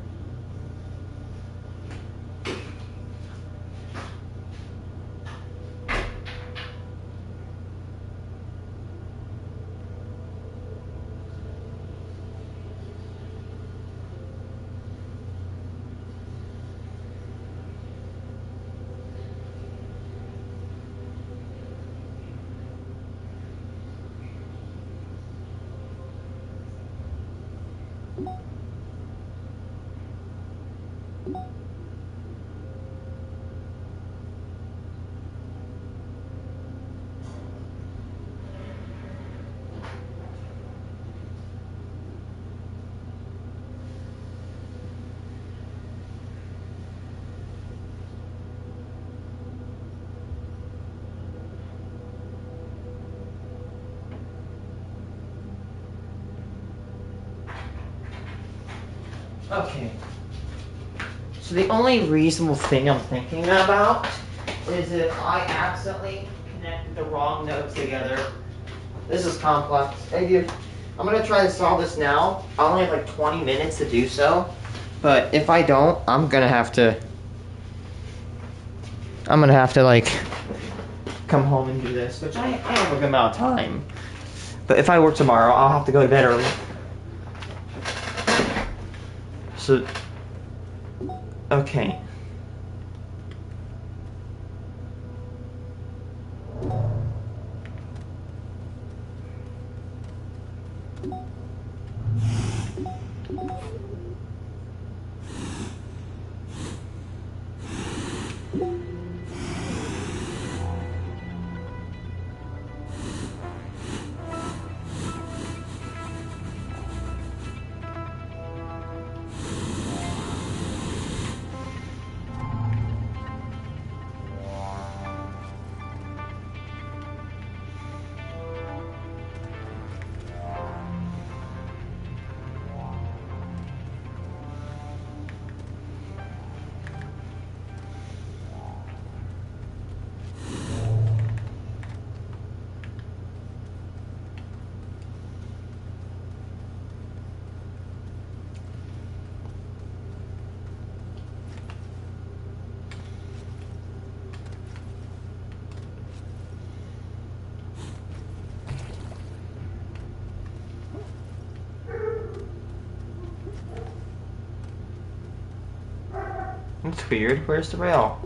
Okay. So the only reasonable thing I'm thinking about is if I accidentally connected the wrong nodes together. This is complex. Hey, dude, I'm gonna try to solve this now. I only have like 20 minutes to do so. But if I don't, I'm gonna have to like come home and do this, which I have a good amount of time. But if I work tomorrow, I'll have to go to bed early. So, okay. That's weird. Where's the rail?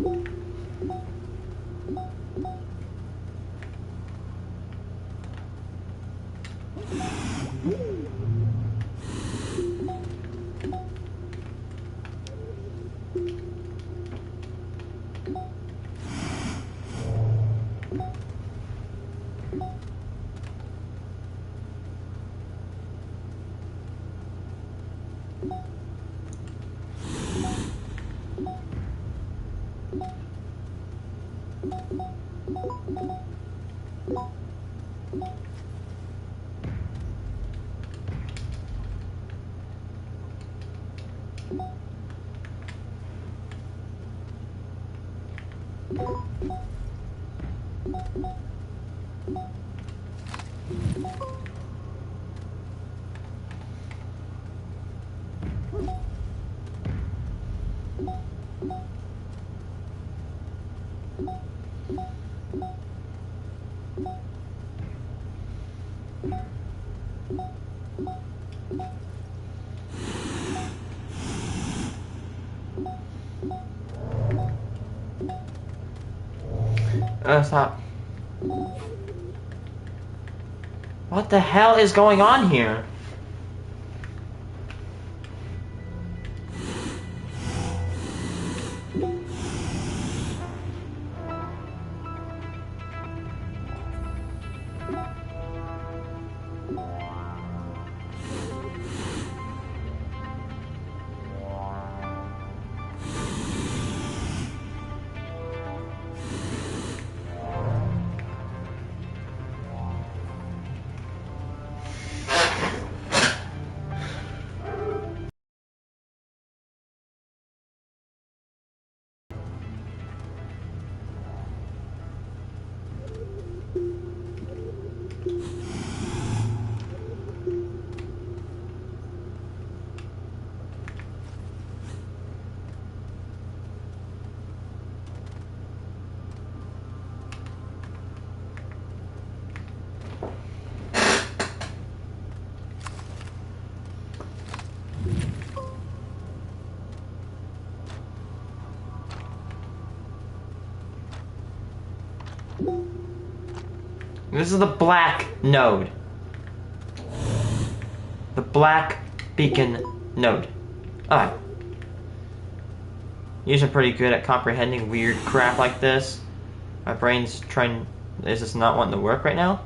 Stop. What the hell is going on here? This is the black node. The black beacon node. Alright. Usually pretty good at comprehending weird crap like this. My brain's trying... Is this not wanting to work right now?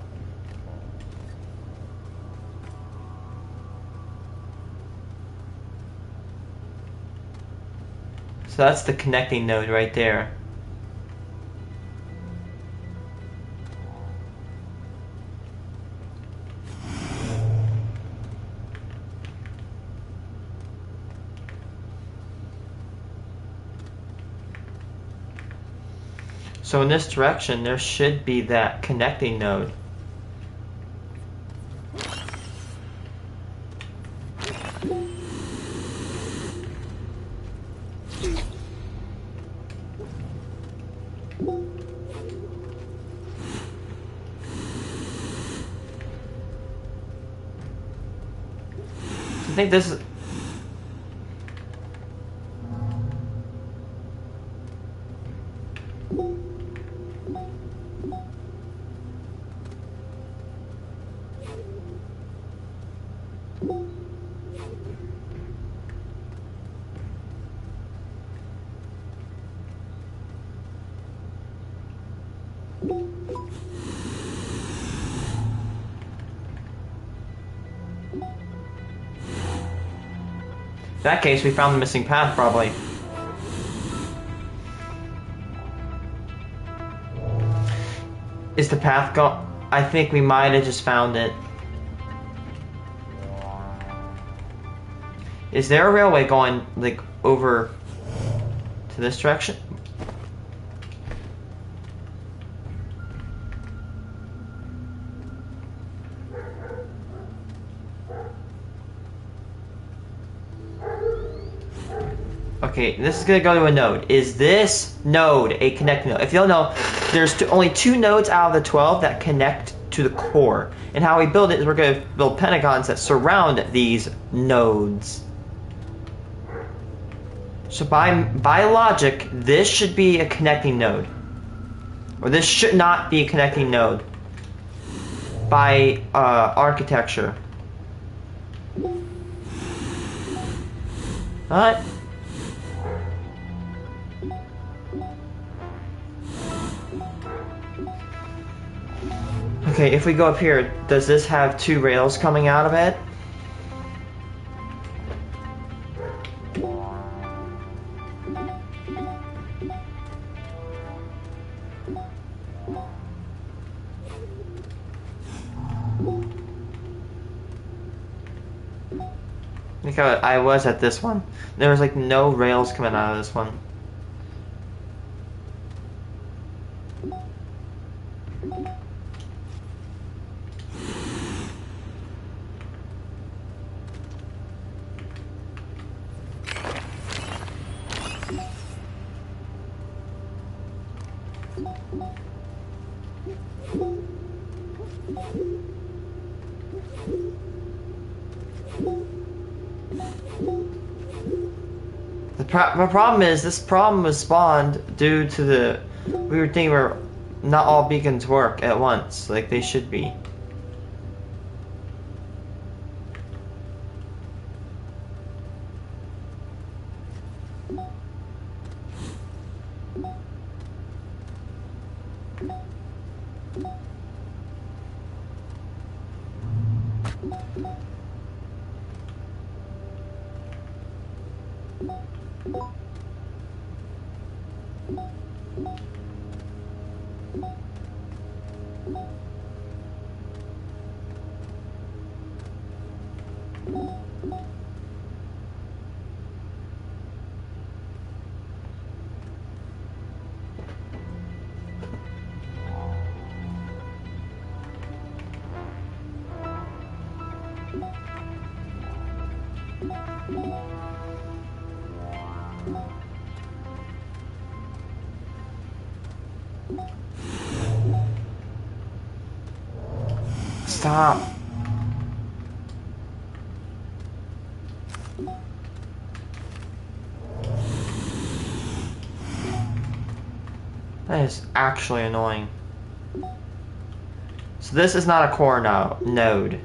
So that's the connecting node right there. So in this direction, there should be that connecting node. I think this is... In that case, we found the missing path, probably. Is the path go... I think we might have just found it. Is there a railway going, like, over to this direction? Okay, this is gonna go to a node. Is this node a connecting node? If you don't know, there's only 2 nodes out of the 12 that connect to the core. And how we build it is we're gonna build pentagons that surround these nodes. So by logic, this should be a connecting node. Or this should not be a connecting node. By architecture. What? Okay, if we go up here, does this have 2 rails coming out of it? I think I was at this one. There was like no rails coming out of this one. The problem is, this problem was spawned due to the weird thing where not all beacons work at once like they should be. Stop. That is actually annoying. So this is not a core node.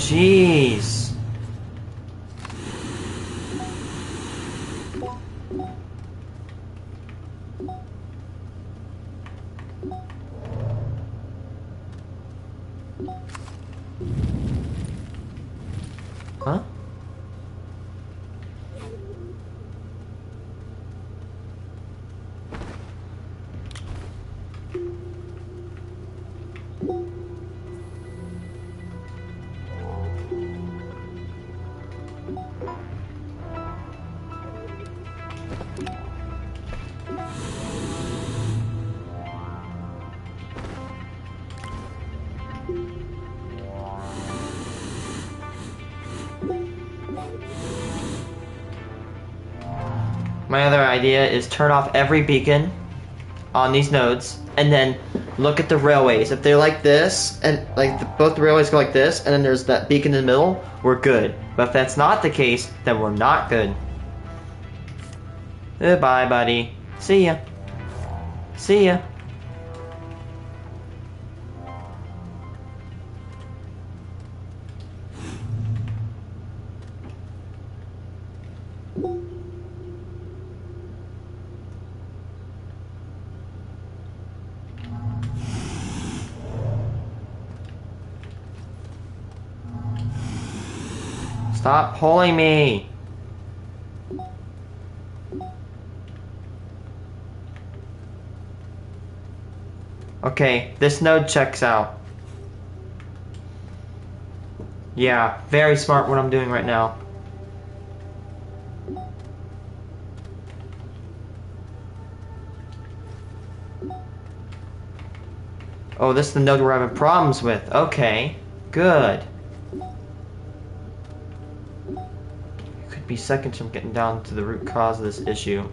Jeez. Huh? My other idea is turn off every beacon on these nodes and then look at the railways. If they're like this and both the railways go like this and then there's that beacon in the middle, we're good. But if that's not the case, then we're not good. Goodbye, buddy. See ya. See ya. Stop pulling me! Okay, this node checks out. Yeah, very smart what I'm doing right now. Oh, this is the node we're having problems with. Okay, good. Be seconds from getting down to the root cause of this issue.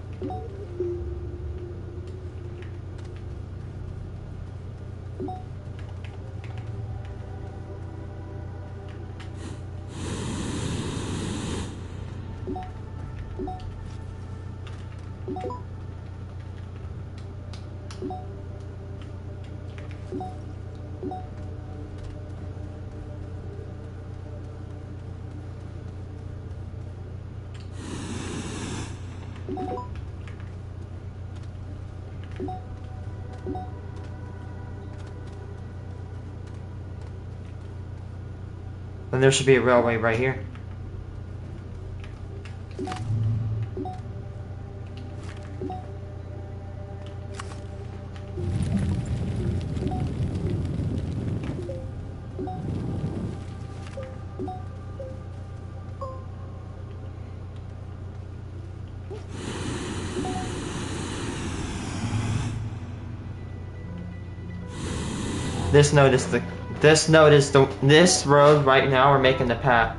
Then there should be a railway right here. This road right now. We're making the path.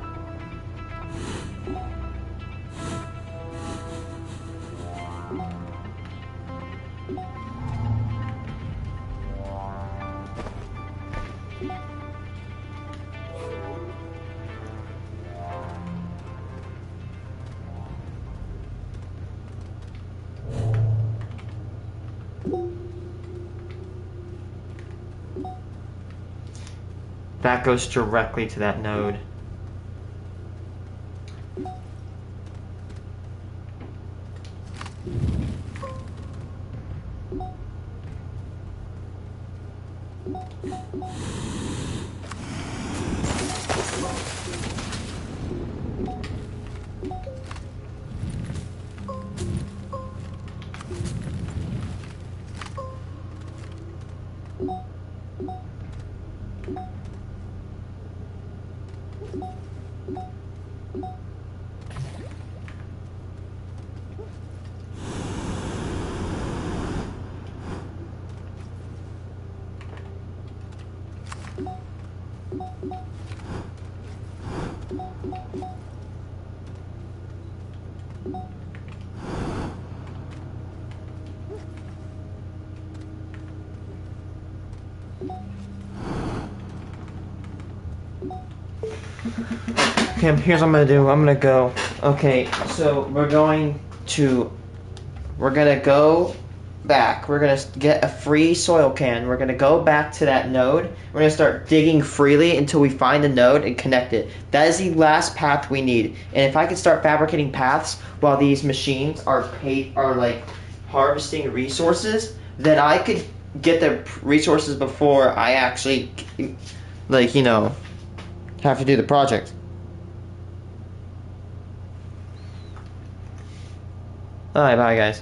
That goes directly to that node. Okay, here's what I'm gonna do. I'm gonna go. Okay, so we're gonna go back. We're gonna get a free soil can. We're gonna go back to that node. We're gonna start digging freely until we find the node and connect it. That is the last path we need. And if I could start fabricating paths while these machines are like harvesting resources, then I could get the resources before I actually, like, you know, have to do the project. Alright, bye guys.